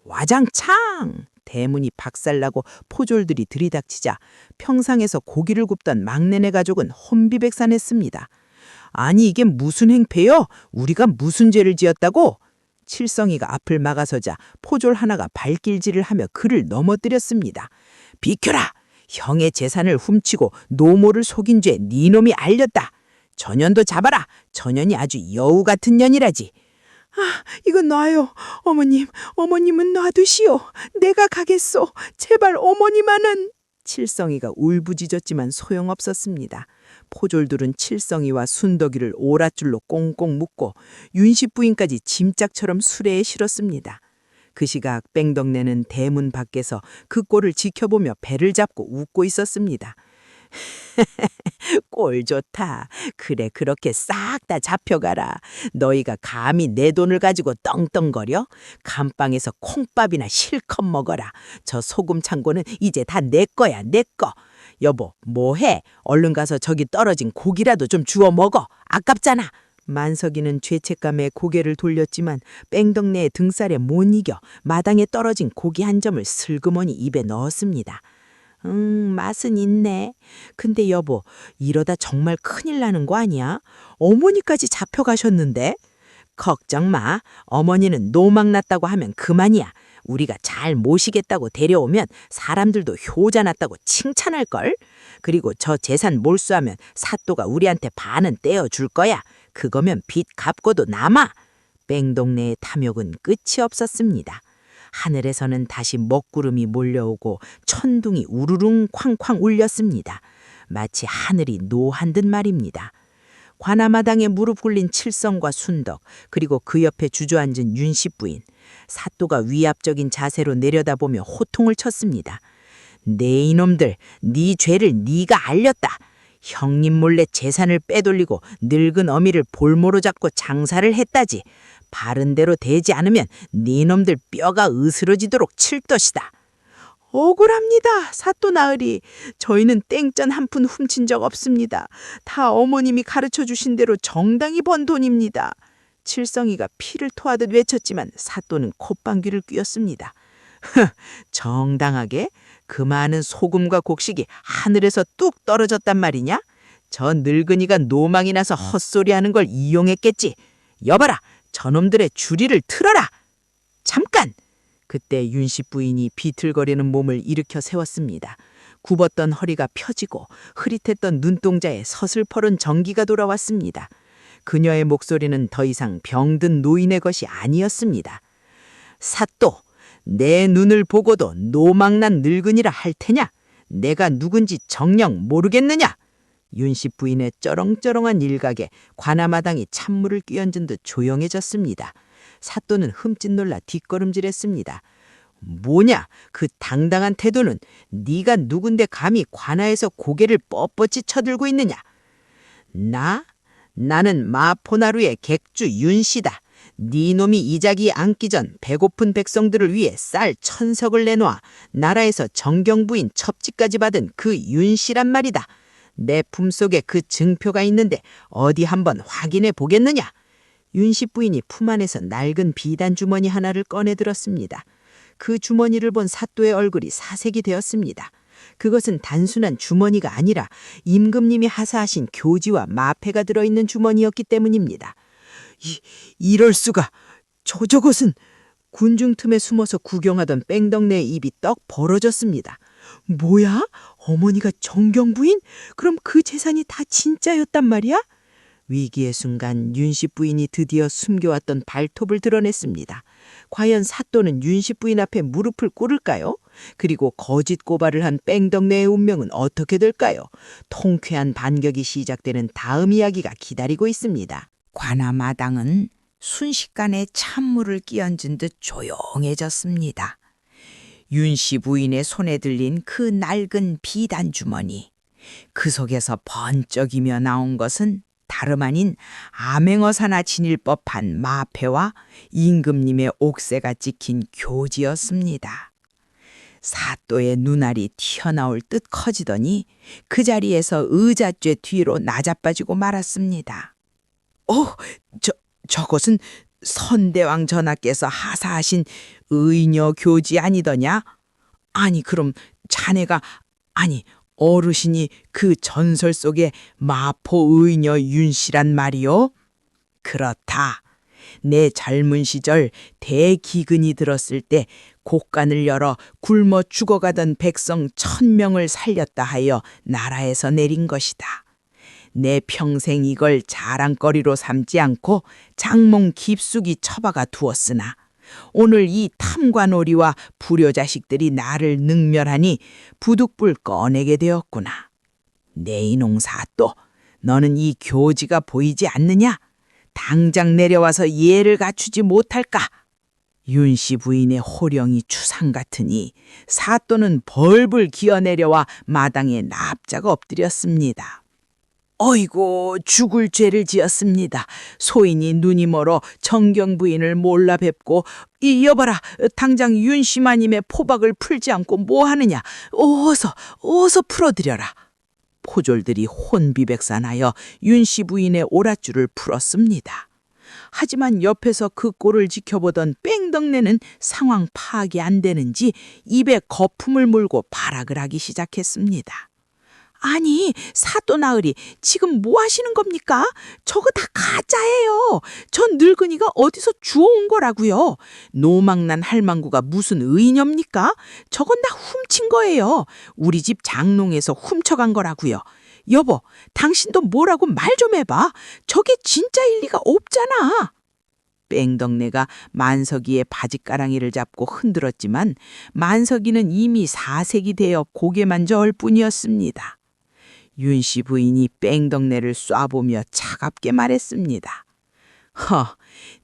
Speaker 3: 와장창! 대문이 박살나고 포졸들이 들이닥치자 평상에서 고기를 굽던 막내네 가족은 혼비백산했습니다. 아니 이게 무슨 행패요? 우리가 무슨 죄를 지었다고? 칠성이가 앞을 막아서자 포졸 하나가 발길질을 하며 그를 넘어뜨렸습니다. 비켜라! 형의 재산을 훔치고 노모를 속인 죄 네 놈이 알렸다. 전년도 잡아라. 전년이 아주 여우 같은 년이라지.
Speaker 7: 아, 이거 놔요. 어머님은 놔두시오. 내가 가겠소. 제발 어머니만은.
Speaker 3: 칠성이가 울부짖었지만 소용없었습니다. 포졸들은 칠성이와 순덕이를 오랏줄로 꽁꽁 묶고 윤씨 부인까지 짐짝처럼 수레에 실었습니다. 그 시각 뺑덕내는 대문 밖에서 그 꼴을 지켜보며 배를 잡고 웃고 있었습니다. 꼴 좋다. 그래 그렇게 싹 다 잡혀가라. 너희가 감히 내 돈을 가지고 떵떵거려? 감방에서 콩밥이나 실컷 먹어라. 저 소금 창고는 이제 다 내 거야, 내 거. 여보, 뭐해? 얼른 가서 저기 떨어진 고기라도 좀 주워 먹어. 아깝잖아. 만석이는 죄책감에 고개를 돌렸지만 뺑덕내의 등살에 못 이겨 마당에 떨어진 고기 한 점을 슬그머니 입에 넣었습니다. 맛은 있네. 근데 여보, 이러다 정말 큰일 나는 거 아니야? 어머니까지 잡혀가셨는데? 걱정 마. 어머니는 노망 났다고 하면 그만이야. 우리가 잘 모시겠다고 데려오면 사람들도 효자 났다고 칭찬할걸? 그리고 저 재산 몰수하면 사또가 우리한테 반은 떼어줄 거야. 그거면 빚 갚고도 남아. 뺑동네의 탐욕은 끝이 없었습니다. 하늘에서는 다시 먹구름이 몰려오고 천둥이 우르릉 쾅쾅 울렸습니다. 마치 하늘이 노한 듯 말입니다. 관아마당에 무릎 꿇린 칠성과 순덕, 그리고 그 옆에 주저앉은 윤씨 부인. 사또가 위압적인 자세로 내려다보며 호통을 쳤습니다. 네 이놈들, 네 죄를 네가 알렸다. 형님 몰래 재산을 빼돌리고 늙은 어미를 볼모로 잡고 장사를 했다지. 바른 대로 되지 않으면 네 놈들 뼈가 으스러지도록 칠 것이다.
Speaker 7: 억울합니다. 사또 나으리. 저희는 땡전 한 푼 훔친 적 없습니다. 다 어머님이 가르쳐 주신 대로 정당히 번 돈입니다. 칠성이가 피를 토하듯 외쳤지만 사또는 콧방귀를 뀌었습니다.
Speaker 3: 정당하게? 그 많은 소금과 곡식이 하늘에서 뚝 떨어졌단 말이냐? 저 늙은이가 노망이 나서 헛소리하는 걸 이용했겠지. 여봐라, 저놈들의 주리를 틀어라. 잠깐! 그때 윤씨 부인이 비틀거리는 몸을 일으켜 세웠습니다. 굽었던 허리가 펴지고 흐릿했던 눈동자에 서슬퍼른 전기가 돌아왔습니다. 그녀의 목소리는 더 이상 병든 노인의 것이 아니었습니다. 사또, 내 눈을 보고도 노망난 늙은이라 할 테냐? 내가 누군지 정녕 모르겠느냐? 윤씨 부인의 쩌렁쩌렁한 일각에 관아마당이 찬물을 끼얹은 듯 조용해졌습니다. 사또는 흠칫 놀라 뒷걸음질했습니다. 뭐냐? 그 당당한 태도는 네가 누군데 감히 관아에서 고개를 뻣뻣이 쳐들고 있느냐? 나는 마포나루의 객주 윤씨다.
Speaker 2: 네 놈이 이자기 앉기 전 배고픈 백성들을 위해 쌀 1000석을 내놓아 나라에서 정경부인 첩지까지 받은 그 윤씨란 말이다. 내 품속에 그 증표가 있는데 어디 한번 확인해 보겠느냐? 윤씨 부인이 품 안에서 낡은 비단 주머니 하나를 꺼내 들었습니다. 그 주머니를 본 사또의 얼굴이 사색이 되었습니다. 그것은 단순한 주머니가 아니라 임금님이 하사하신 교지와 마패가 들어있는 주머니였기 때문입니다. 이럴 수가. 저것은. 군중 틈에 숨어서 구경하던 뺑덕내의 입이 떡 벌어졌습니다. 뭐야? 어머니가 정경부인? 그럼 그 재산이 다 진짜였단 말이야? 위기의 순간 윤씨 부인이 드디어 숨겨왔던 발톱을 드러냈습니다. 과연 사또는 윤씨 부인 앞에 무릎을 꿇을까요? 그리고 거짓 고발을 한 뺑덕내의 운명은 어떻게 될까요? 통쾌한 반격이 시작되는 다음 이야기가 기다리고 있습니다.
Speaker 5: 관아마당은 순식간에 찬물을 끼얹은 듯 조용해졌습니다. 윤씨 부인의 손에 들린 그 낡은 비단 주머니. 그 속에서 번쩍이며 나온 것은 다름 아닌 암행어사나 지닐 법한 마패와 임금님의 옥새가 찍힌 교지였습니다. 사또의 눈알이 튀어나올 듯 커지더니 그 자리에서 의자죄 뒤로 나자빠지고 말았습니다. 저것은 선대왕 전하께서 하사하신 의녀 교지 아니더냐? 아니 그럼 자네가 어르신이 그 전설 속의 마포 의녀 윤씨란 말이요? 그렇다. 내 젊은 시절 대기근이 들었을 때 곡간을 열어 굶어 죽어가던 백성 1000명을 살렸다 하여 나라에서 내린 것이다. 내 평생 이걸 자랑거리로 삼지 않고 장몽 깊숙이 처박아 두었으나 오늘 이 탐관오리와 불효자식들이 나를 능멸하니 부득불 꺼내게 되었구나. 내 이놈 사또, 너는 이 교지가 보이지 않느냐? 당장 내려와서 예를 갖추지 못할까? 윤씨 부인의 호령이 추상 같으니 사또는 벌벌 기어내려와 마당에 납작 엎드렸습니다. 어이고 죽을 죄를 지었습니다. 소인이 눈이 멀어 정경 부인을 몰라 뵙고 여봐라 당장 윤씨마님의 포박을 풀지 않고 뭐하느냐. 어서 풀어드려라. 포졸들이 혼비백산하여 윤씨 부인의 오랏줄을 풀었습니다. 하지만 옆에서 그 꼴을 지켜보던 뺑덕내는 상황 파악이 안 되는지 입에 거품을 물고 발악을 하기 시작했습니다. 아니 사또 나으리 지금 뭐 하시는 겁니까? 저거 다 가짜예요. 저 늙은이가 어디서 주워온 거라고요. 노망난 할망구가 무슨 의녀입니까? 저건 다 훔친 거예요. 우리 집 장롱에서 훔쳐간 거라고요. 여보 당신도 뭐라고 말 좀 해봐. 저게 진짜일 리가 없잖아. 뺑덕내가 만석이의 바지가랑이를 잡고 흔들었지만 만석이는 이미 사색이 되어 고개만 저을 뿐이었습니다. 윤씨 부인이 뺑덕내를 쏴보며 차갑게 말했습니다.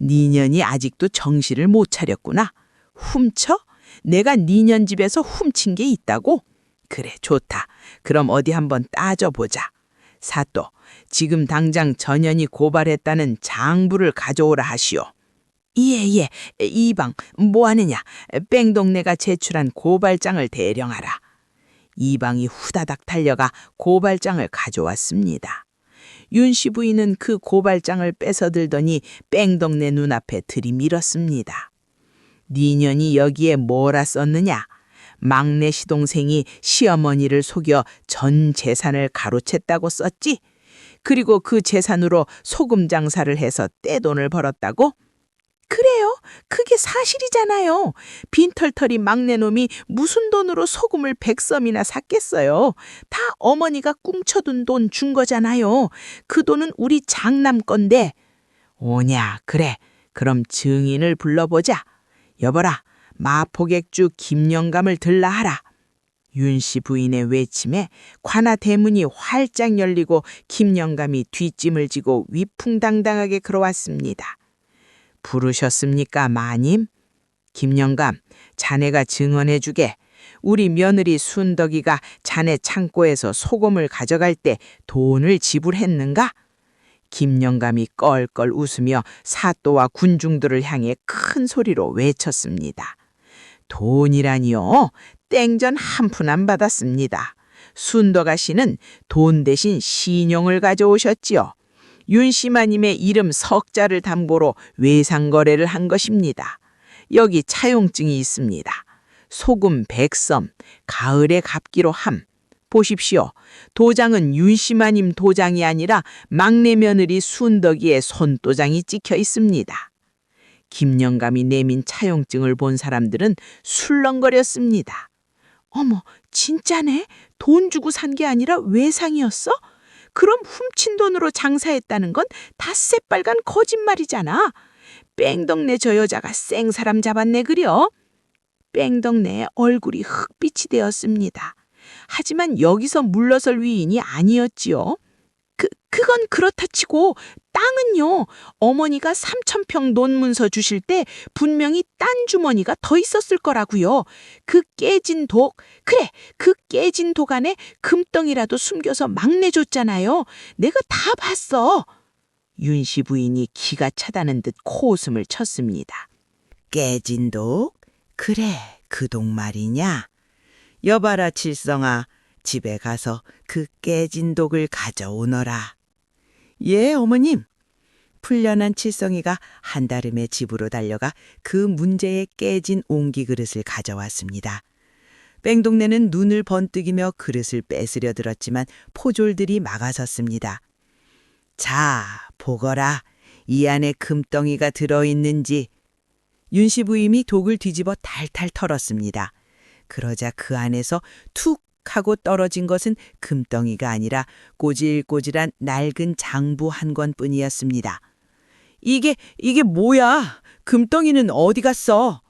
Speaker 5: 니년이 아직도 정신을 못 차렸구나. 훔쳐? 내가 니년 집에서 훔친 게 있다고? 그래 좋다. 그럼 어디 한번 따져보자. 사또, 지금 당장 전현이 고발했다는 장부를 가져오라 하시오. 예, 이방 뭐하느냐. 뺑덕내가 제출한 고발장을 대령하라. 이방이 후다닥 달려가 고발장을 가져왔습니다. 윤씨 부인은 그 고발장을 뺏어들더니 뺑덕내 눈앞에 들이밀었습니다. 니년이 여기에 뭐라 썼느냐? 막내 시동생이 시어머니를 속여 전 재산을 가로챘다고 썼지? 그리고 그 재산으로 소금 장사를 해서 떼돈을 벌었다고? 그래요. 그게 사실이잖아요. 빈털터리 막내놈이 무슨 돈으로 소금을 100섬이나 샀겠어요. 다 어머니가 꿍쳐둔 돈 준 거잖아요. 그 돈은 우리 장남 건데. 오냐, 그래. 그럼 증인을 불러보자. 여보라, 마포객주 김영감을 들라 하라. 윤씨 부인의 외침에 관아 대문이 활짝 열리고 김영감이 뒷짐을 지고 위풍당당하게 걸어왔습니다. 부르셨습니까, 마님? 김영감, 자네가 증언해주게. 우리 며느리 순덕이가 자네 창고에서 소금을 가져갈 때 돈을 지불했는가?
Speaker 4: 김영감이 껄껄 웃으며 사또와 군중들을 향해 큰 소리로 외쳤습니다. 돈이라니요. 땡전 한 푼 안 받았습니다. 순덕아 씨는 돈 대신 신용을 가져오셨지요. 윤씨마님의 이름 석자를 담보로 외상거래를 한 것입니다. 여기 차용증이 있습니다. 소금 100섬, 가을에 갚기로 함. 보십시오. 도장은 윤씨마님 도장이 아니라 막내 며느리 순덕이의 손도장이 찍혀 있습니다. 김영감이 내민 차용증을 본 사람들은 술렁거렸습니다. 어머, 진짜네? 돈 주고 산 게 아니라 외상이었어? 그럼 훔친 돈으로 장사했다는 건 다 새빨간 거짓말이잖아. 뺑덕네 저 여자가 생사람 잡았네 그려. 뺑덕네의 얼굴이 흑빛이 되었습니다. 하지만 여기서 물러설 위인이 아니었지요. 그건 그렇다 치고 땅은요. 어머니가 3,000평 논문서 주실 때 분명히 딴 주머니가 더 있었을 거라고요. 그 깨진 독, 그래 그 깨진 독 안에 금덩이라도 숨겨서 막 내줬잖아요. 내가 다 봤어. 윤씨 부인이 기가 차다는 듯 코웃음을 쳤습니다.
Speaker 6: 깨진 독? 그래, 그 독 말이냐? 여봐라 칠성아, 집에 가서 그 깨진 독을 가져오너라. 예, 어머님. 풀려난 칠성이가 한달음에 집으로 달려가 그 문제의 깨진 옹기 그릇을 가져왔습니다. 뺑동네는 눈을 번뜩이며 그릇을 뺏으려 들었지만 포졸들이 막아섰습니다. 자, 보거라. 이 안에 금덩이가 들어있는지. 윤씨 부임이 독을 뒤집어 탈탈 털었습니다. 그러자 그 안에서 툭 하고 떨어진 것은 금덩이가 아니라 꼬질꼬질한 낡은 장부 한 권뿐이었습니다. 이게 뭐야? 금덩이는 어디 갔어?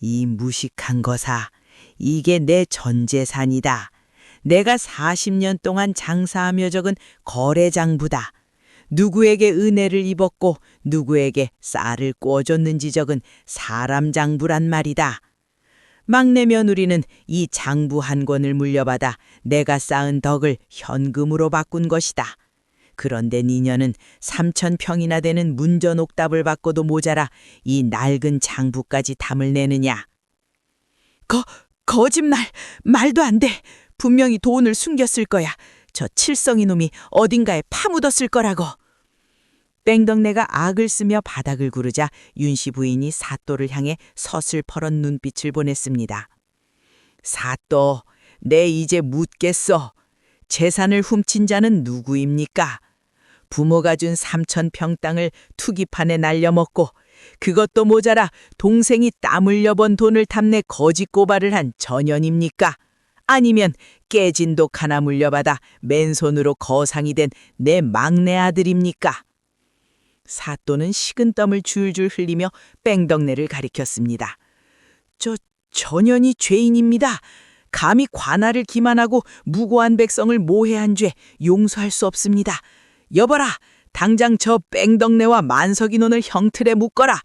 Speaker 6: 이 무식한 거사. 이게 내 전 재산이다. 내가 40년 동안 장사하며 적은 거래장부다. 누구에게 은혜를 입었고 누구에게 쌀을 꿔줬는지 적은 사람 장부란 말이다. 막내 며느리는 이 장부 한 권을 물려받아 내가 쌓은 덕을 현금으로 바꾼 것이다. 그런데 니녀는 3,000평이나 되는 문전옥답을 받고도 모자라 이 낡은 장부까지 담을 내느냐. 거짓말! 말도 안 돼! 분명히 돈을 숨겼을 거야. 저 칠성이 놈이 어딘가에 파묻었을 거라고. 뺑덕내가 악을 쓰며 바닥을 구르자 윤씨 부인이 사또를 향해 서슬퍼런 눈빛을 보냈습니다. 사또, 내 이제 묻겠어. 재산을 훔친 자는 누구입니까? 부모가 준 3,000평 땅을 투기판에 날려먹고 그것도 모자라 동생이 땀 흘려 번 돈을 탐내 거짓 고발을 한 전현입니까? 아니면 깨진 독 하나 물려받아 맨손으로 거상이 된 내 막내 아들입니까? 사또는 식은땀을 줄줄 흘리며 뺑덕내를 가리켰습니다. 전현이 죄인입니다. 감히 관할을 기만하고 무고한 백성을 모해한 죄 용서할 수 없습니다. 여봐라, 당장 저 뺑덕내와 만석인혼을 형틀에 묶어라.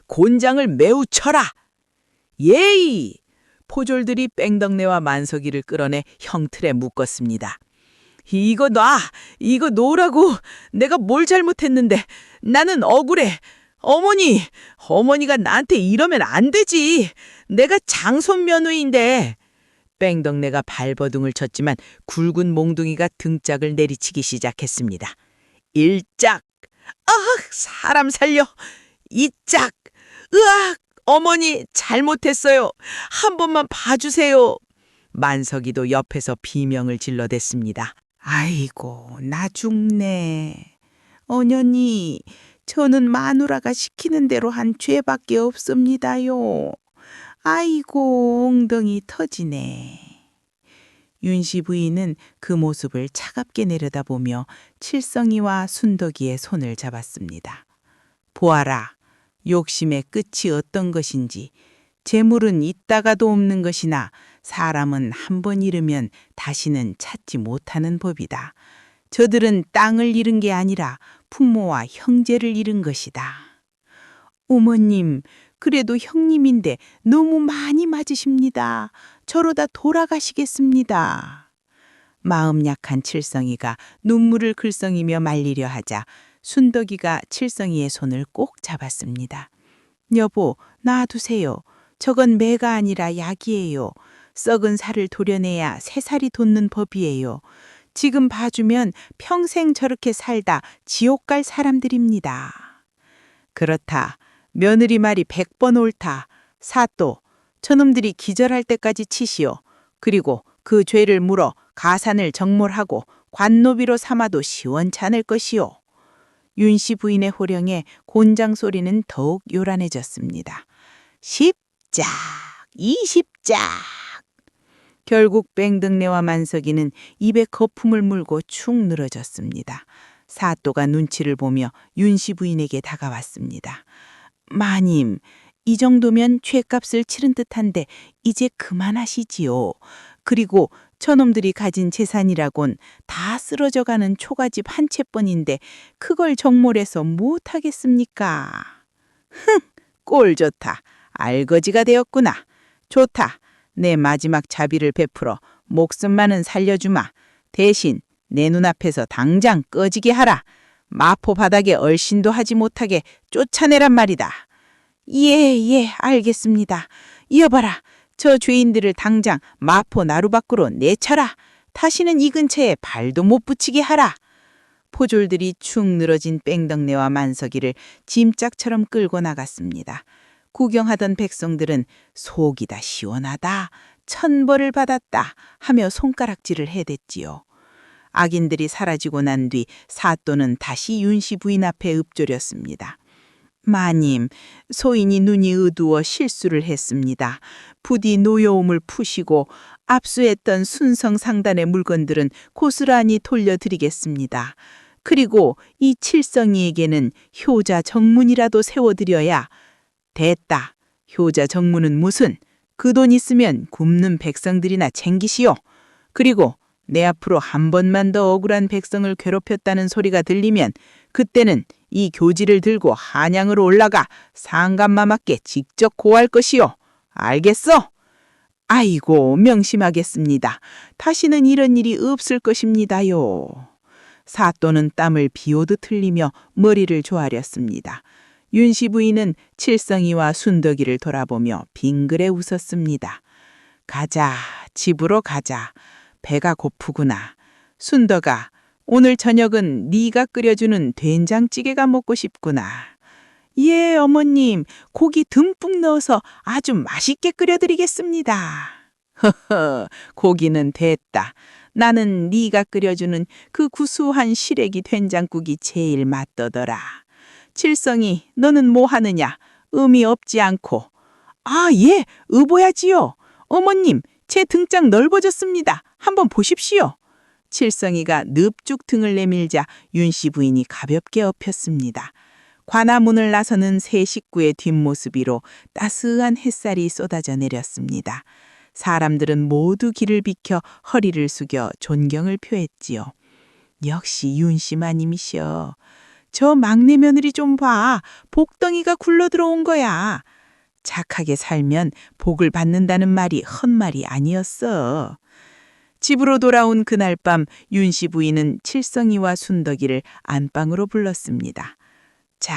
Speaker 6: 곤장을 매우 쳐라. 예이! 포졸들이 뺑덕내와 만석이를 끌어내 형틀에 묶었습니다. 이거 놓으라고. 내가 뭘 잘못했는데. 나는 억울해. 어머니가 나한테 이러면 안 되지. 내가 장손 며느리인데. 뺑덕내가 발버둥을 쳤지만 굵은 몽둥이가 등짝을 내리치기 시작했습니다. 일짝! 사람 살려! 이짝! 으악! 어머니 잘못했어요. 한 번만 봐주세요. 만석이도 옆에서 비명을 질러댔습니다.
Speaker 8: 아이고, 나 죽네. 어년이, 저는 마누라가 시키는 대로 한 죄밖에 없습니다요. 아이고, 엉덩이 터지네. 윤씨 부인은 그 모습을 차갑게 내려다보며 칠성이와 순덕이의 손을 잡았습니다. 보아라, 욕심의 끝이 어떤 것인지. 재물은 있다가도 없는 것이나 사람은 한 번 잃으면 다시는 찾지 못하는 법이다. 저들은 땅을 잃은 게 아니라 부모와 형제를 잃은 것이다. 어머님, 그래도 형님인데 너무 많이 맞으십니다. 저러다 돌아가시겠습니다.
Speaker 4: 마음 약한 칠성이가 눈물을 글썽이며 말리려 하자 순덕이가 칠성이의 손을 꼭 잡았습니다. 여보, 놔두세요. 저건 매가 아니라 약이에요. 썩은 살을 도려내야 새 살이 돋는 법이에요. 지금 봐주면 평생 저렇게 살다 지옥 갈 사람들입니다. 그렇다. 며느리 말이 100번 옳다. 사또, 저놈들이 기절할 때까지 치시오. 그리고 그 죄를 물어 가산을 정몰하고 관노비로 삼아도 시원찮을 것이오. 윤씨 부인의 호령에 곤장 소리는 더욱 요란해졌습니다. 10짝, 20짝. 결국 뺑등내와 만석이는 입에 거품을 물고 축 늘어졌습니다. 사또가 눈치를 보며 윤씨 부인에게 다가왔습니다. 마님, 이 정도면 죄값을 치른 듯한데 이제 그만하시지요. 그리고 저놈들이 가진 재산이라곤 다 쓰러져가는 초가집 한 채뿐인데 그걸 정몰해서 못하겠습니까? 흥, 꼴 좋다. 알거지가 되었구나. 좋다. 내 마지막 자비를 베풀어 목숨만은 살려주마. 대신 내 눈앞에서 당장 꺼지게 하라. 마포 바닥에 얼씬도 하지 못하게 쫓아내란 말이다. 예, 알겠습니다. 이어봐라. 저 죄인들을 당장 마포 나루 밖으로 내쳐라. 다시는 이 근처에 발도 못 붙이게 하라. 포졸들이 축 늘어진 뺑덕내와 만석이를 짐짝처럼 끌고 나갔습니다. 구경하던 백성들은 속이 다 시원하다, 천벌을 받았다 하며 손가락질을 해댔지요. 악인들이 사라지고 난 뒤 사또는 다시 윤씨 부인 앞에 읊조렸습니다. 마님, 소인이 눈이 어두워 실수를 했습니다. 부디 노여움을 푸시고 압수했던 순성상단의 물건들은 고스란히 돌려드리겠습니다. 그리고 이 칠성이에게는 효자 정문이라도 세워드려야. 됐다. 효자 정문은 무슨? 그 돈 있으면 굶는 백성들이나 챙기시오. 그리고 내 앞으로 한 번만 더 억울한 백성을 괴롭혔다는 소리가 들리면 그때는 이 교지를 들고 한양으로 올라가 상감마마께 직접 고할 것이오. 알겠어? 아이고, 명심하겠습니다. 다시는 이런 일이 없을 것입니다요. 사또는 땀을 비오듯 흘리며 머리를 조아렸습니다. 윤씨 부인은 칠성이와 순덕이를 돌아보며 빙그레 웃었습니다. 가자, 집으로 가자. 배가 고프구나. 순덕아, 오늘 저녁은 네가 끓여주는 된장찌개가 먹고 싶구나. 예, 어머님, 고기 듬뿍 넣어서 아주 맛있게 끓여드리겠습니다. 허허, 고기는 됐다. 나는 네가 끓여주는 그 구수한 시래기 된장국이 제일 맛더더라. 칠성이, 너는 뭐 하느냐? 의미 없지 않고. 아, 예, 의보야지요. 어머님, 제 등짝 넓어졌습니다. 한번 보십시오. 칠성이가 늪죽 등을 내밀자 윤씨 부인이 가볍게 엎였습니다. 관아문을 나서는 세 식구의 뒷모습이로 따스한 햇살이 쏟아져 내렸습니다. 사람들은 모두 길을 비켜 허리를 숙여 존경을 표했지요. 역시 윤씨 마님이시여. 저 막내 며느리 좀 봐. 복덩이가 굴러 들어온 거야. 착하게 살면 복을 받는다는 말이 헛말이 아니었어. 집으로 돌아온 그날 밤 윤씨 부인은 칠성이와 순덕이를 안방으로 불렀습니다. 자,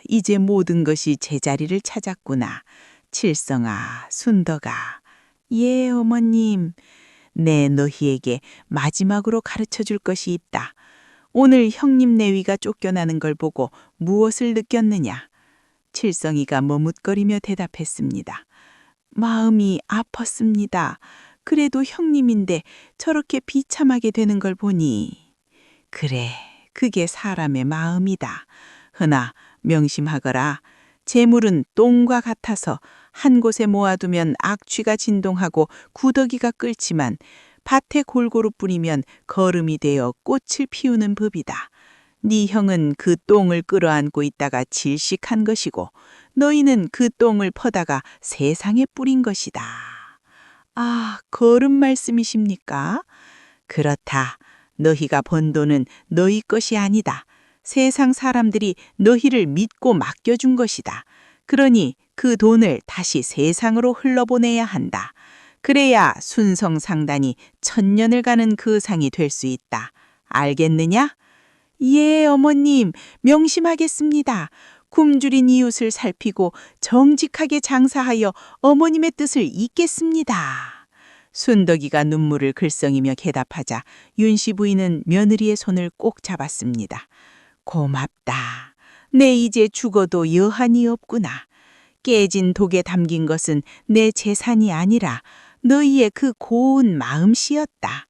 Speaker 4: 이제 모든 것이 제자리를 찾았구나. 칠성아, 순덕아. 예, 어머님. 내 너희에게 마지막으로 가르쳐줄 것이 있다. 오늘 형님 내위가 쫓겨나는 걸 보고 무엇을 느꼈느냐? 칠성이가 머뭇거리며 대답했습니다. 마음이 아팠습니다. 그래도 형님인데 저렇게 비참하게 되는 걸 보니. 그래, 그게 사람의 마음이다. 허나 명심하거라. 재물은 똥과 같아서 한 곳에 모아두면 악취가 진동하고 구더기가 끓지만 밭에 골고루 뿌리면 거름이 되어 꽃을 피우는 법이다. 네 형은 그 똥을 끌어안고 있다가 질식한 것이고 너희는 그 똥을 퍼다가 세상에 뿌린 것이다. 아, 거름 말씀이십니까? 그렇다. 너희가 번 돈은 너희 것이 아니다. 세상 사람들이 너희를 믿고 맡겨준 것이다. 그러니 그 돈을 다시 세상으로 흘러보내야 한다. 그래야 순성상단이 천년을 가는 거상이 될 수 있다. 알겠느냐? 예, 어머님, 명심하겠습니다. 굶주린 이웃을 살피고 정직하게 장사하여 어머님의 뜻을 잇겠습니다. 순덕이가 눈물을 글썽이며 대답하자 윤씨 부인은 며느리의 손을 꼭 잡았습니다. 고맙다. 내 이제 죽어도 여한이 없구나. 깨진 독에 담긴 것은 내 재산이 아니라 너희의 그 고운 마음씨였다.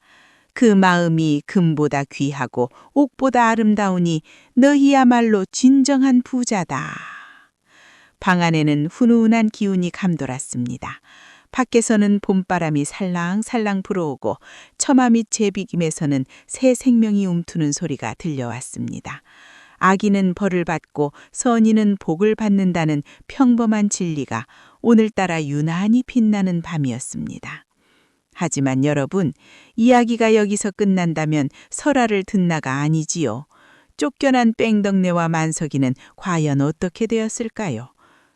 Speaker 4: 그 마음이 금보다 귀하고 옥보다 아름다우니 너희야말로 진정한 부자다. 방 안에는 훈훈한 기운이 감돌았습니다. 밖에서는 봄바람이 살랑살랑 불어오고 처마 밑 제비김에서는 새 생명이 움트는 소리가 들려왔습니다. 악인은 벌을 받고 선인은 복을 받는다는 평범한 진리가 오늘따라 유난히 빛나는 밤이었습니다. 하지만 여러분, 이야기가 여기서 끝난다면 설화를 듣나가 아니지요. 쫓겨난 뺑덕내와 만석이는 과연 어떻게 되었을까요?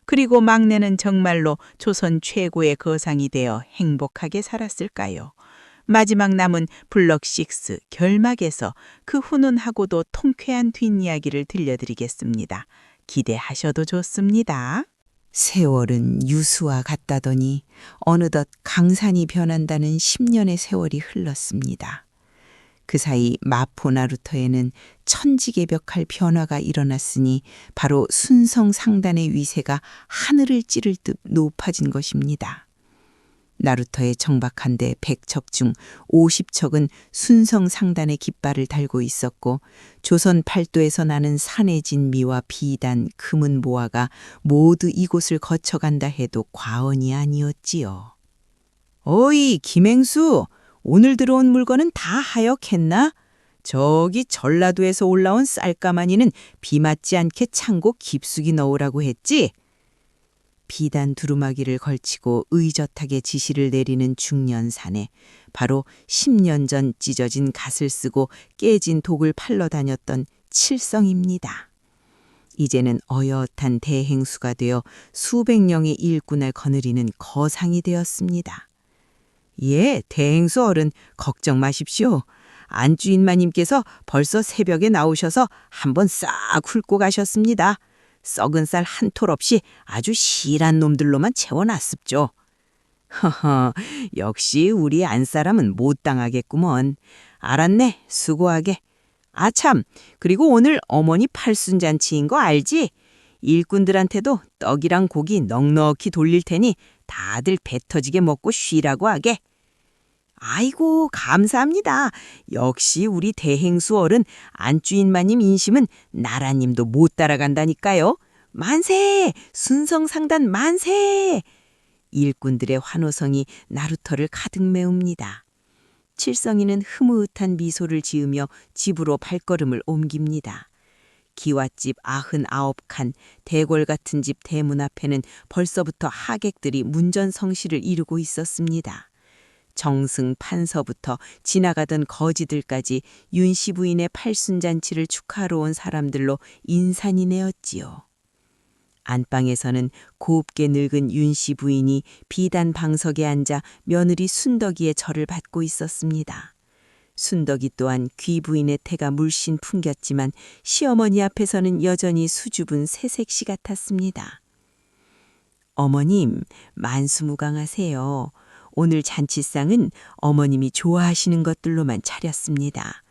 Speaker 4: 그리고 막내는 정말로 조선 최고의 거상이 되어 행복하게 살았을까요? 마지막 남은 블럭6 결막에서 그 훈훈하고도 통쾌한 뒷이야기를 들려드리겠습니다. 기대하셔도 좋습니다.
Speaker 6: 세월은 유수와 같다더니 어느덧 강산이 변한다는 10년의 세월이 흘렀습니다. 그 사이 마포 나루터에는 천지개벽할 변화가 일어났으니 바로 순성상단의 위세가 하늘을 찌를 듯 높아진 것입니다. 나루터의 정박한대 100척 중 50척은 순성상단의 깃발을 달고 있었고 조선 팔도에서 나는 산해진 미와 비단, 금은 모아가 모두 이곳을 거쳐간다 해도 과언이 아니었지요. 어이 김행수, 오늘 들어온 물건은 다 하역했나? 저기 전라도에서 올라온 쌀가마니는 비 맞지 않게 창고 깊숙이 넣으라고 했지? 비단 두루마기를 걸치고 의젓하게 지시를 내리는 중년 사내, 바로 10년 전 찢어진 갓을 쓰고 깨진 독을 팔러 다녔던 칠성입니다. 이제는 어엿한 대행수가 되어 수백 명의 일꾼을 거느리는 거상이 되었습니다. 예, 대행수 어른 걱정 마십시오. 안주인마님께서 벌써 새벽에 나오셔서 한번 싹 훑고 가셨습니다. 썩은 쌀 한 톨 없이 아주 실한 놈들로만 채워놨습죠. 허허, 역시 우리 안사람은 못 당하겠구먼. 알았네, 수고하게. 아참, 그리고 오늘 어머니 팔순잔치인 거 알지? 일꾼들한테도 떡이랑 고기 넉넉히 돌릴 테니 다들 배 터지게 먹고 쉬라고 하게. 아이고, 감사합니다. 역시 우리 대행수 어른 안주인마님 인심은 나라님도 못 따라간다니까요. 만세! 순성상단 만세! 일꾼들의 환호성이 나루터를 가득 메웁니다. 칠성이는 흐뭇한 미소를 지으며 집으로 발걸음을 옮깁니다. 기와집 99칸, 대궐 같은 집 대문 앞에는 벌써부터 하객들이 문전성시를 이루고 있었습니다. 정승 판서부터 지나가던 거지들까지 윤씨 부인의 팔순잔치를 축하하러 온 사람들로 인산이 내었지요. 안방에서는 곱게 늙은 윤씨 부인이 비단 방석에 앉아 며느리 순덕이의 절을 받고 있었습니다. 순덕이 또한 귀 부인의 태가 물씬 풍겼지만 시어머니 앞에서는 여전히 수줍은 새색시 같았습니다. 어머님, 만수무강하세요. 오늘 잔치상은 어머님이 좋아하시는 것들로만 차렸습니다.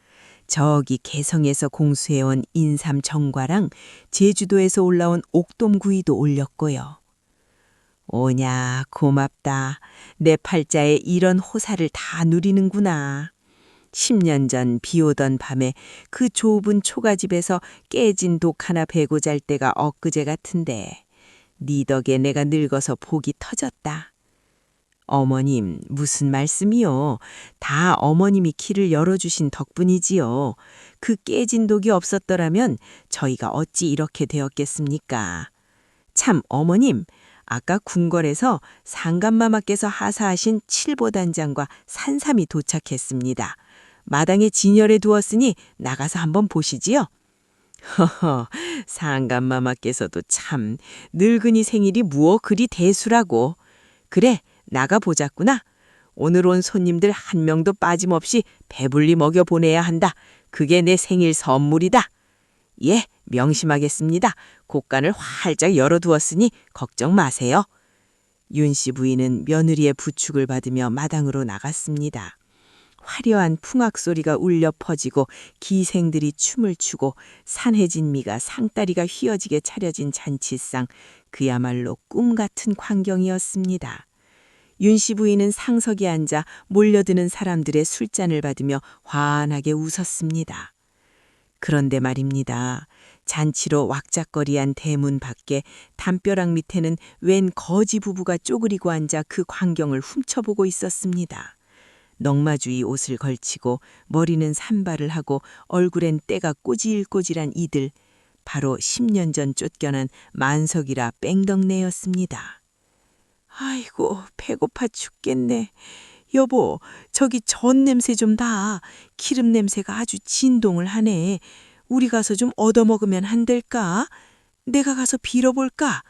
Speaker 6: 저기 개성에서 공수해온 인삼 정과랑 제주도에서 올라온 옥돔구이도 올렸고요. 오냐, 고맙다. 내 팔자에 이런 호사를 다 누리는구나. 10년 전 비 오던 밤에 그 좁은 초가집에서 깨진 독 하나 베고 잘 때가 엊그제 같은데 네 덕에 내가 늙어서 복이 터졌다. 어머님, 무슨 말씀이요? 다 어머님이 길을 열어주신 덕분이지요. 그 깨진 독이 없었더라면 저희가 어찌 이렇게 되었겠습니까? 참, 어머님, 아까 궁궐에서 상감마마께서 하사하신 칠보단장과 산삼이 도착했습니다. 마당에 진열해 두었으니 나가서 한번 보시지요. 허허, 상감마마께서도 참 늙은이 생일이 무어 그리 대수라고. 그래, 나가보자꾸나.
Speaker 3: 오늘 온 손님들 한 명도 빠짐없이 배불리 먹여 보내야 한다. 그게 내 생일 선물이다. 예, 명심하겠습니다. 곳간을 활짝 열어두었으니 걱정 마세요. 윤 씨 부인은 며느리의 부축을 받으며 마당으로 나갔습니다. 화려한 풍악 소리가 울려 퍼지고 기생들이 춤을 추고 산해진 미가 상다리가 휘어지게 차려진 잔치상, 그야말로 꿈 같은 광경이었습니다. 윤 씨 부인은 상석에 앉아 몰려드는 사람들의 술잔을 받으며 환하게 웃었습니다. 그런데 말입니다. 잔치로 왁작거리한 대문 밖에 담벼락 밑에는 웬 거지 부부가 쪼그리고 앉아 그 광경을 훔쳐보고 있었습니다. 넝마주이 옷을 걸치고 머리는 산발을 하고 얼굴엔 때가 꼬질꼬질한 이들, 바로 10년 전 쫓겨난 만석이라 뺑덕내였습니다. 아이고, 배고파 죽겠네. 여보, 저기 전 냄새 좀 다. 기름 냄새가 아주 진동을 하네. 우리 가서 좀 얻어먹으면 안 될까? 내가 가서 빌어볼까?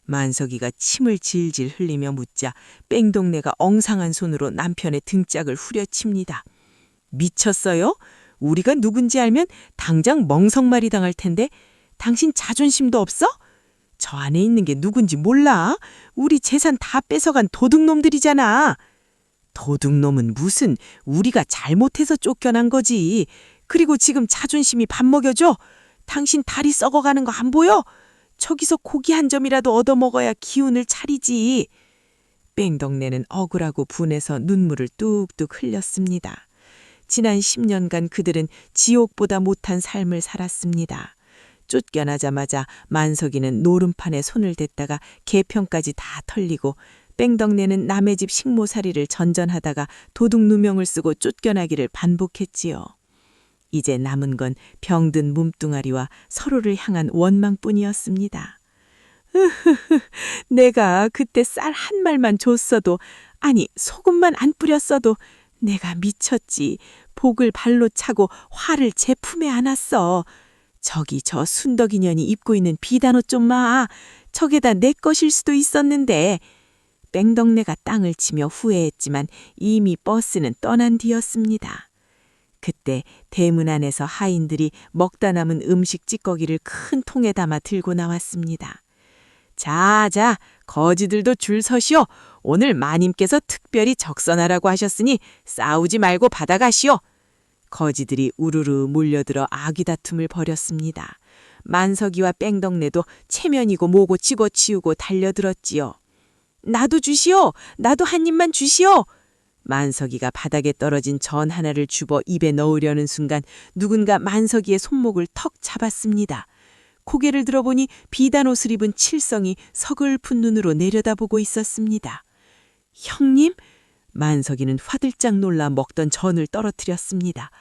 Speaker 3: 만석이가 침을 질질 흘리며 묻자 뺑동네가 엉상한 손으로 남편의 등짝을 후려칩니다. 미쳤어요? 우리가 누군지 알면 당장 멍석말이 당할 텐데 당신 자존심도 없어? 저 안에 있는 게 누군지 몰라? 우리 재산 다 뺏어간 도둑놈들이잖아. 도둑놈은 무슨, 우리가 잘못해서 쫓겨난 거지. 그리고 지금 자존심이 밥 먹여줘? 당신 다리 썩어가는 거 안 보여? 저기서 고기 한 점이라도 얻어먹어야 기운을 차리지. 뺑덕내는 억울하고 분해서 눈물을 뚝뚝 흘렸습니다. 지난 10년간 그들은 지옥보다 못한 삶을 살았습니다. 쫓겨나자마자 만석이는 노름판에 손을 댔다가 개편까지 다 털리고, 뺑덕내는 남의 집 식모살이를 전전하다가 도둑 누명을 쓰고 쫓겨나기를 반복했지요. 이제 남은 건 병든 몸뚱아리와 서로를 향한 원망뿐이었습니다. 내가 그때 쌀 한 말만 줬어도, 아니 소금만 안 뿌렸어도 내가 미쳤지. 복을 발로 차고 화를 제 품에 안았어. 저기 저 순덕이년이 입고 있는 비단옷 좀 마. 저게다 내 것일 수도 있었는데. 뺑덕내가 땅을 치며 후회했지만 이미 버스는 떠난 뒤였습니다. 그때 대문 안에서 하인들이 먹다 남은 음식 찌꺼기를 큰 통에 담아 들고 나왔습니다. 자, 거지들도 줄 서시오. 오늘 마님께서 특별히 적선하라고 하셨으니 싸우지 말고 받아가시오. 거지들이 우르르 몰려들어 아귀 다툼을 벌였습니다. 만석이와 뺑덕내도 체면이고 뭐고 집어치우고 달려들었지요. 나도 주시오. 나도 한 입만 주시오. 만석이가 바닥에 떨어진 전 하나를 줍어 입에 넣으려는 순간 누군가 만석이의 손목을 턱 잡았습니다. 고개를 들어보니 비단옷을 입은 칠성이 서글픈 눈으로 내려다보고 있었습니다. 형님? 만석이는 화들짝 놀라 먹던 전을 떨어뜨렸습니다.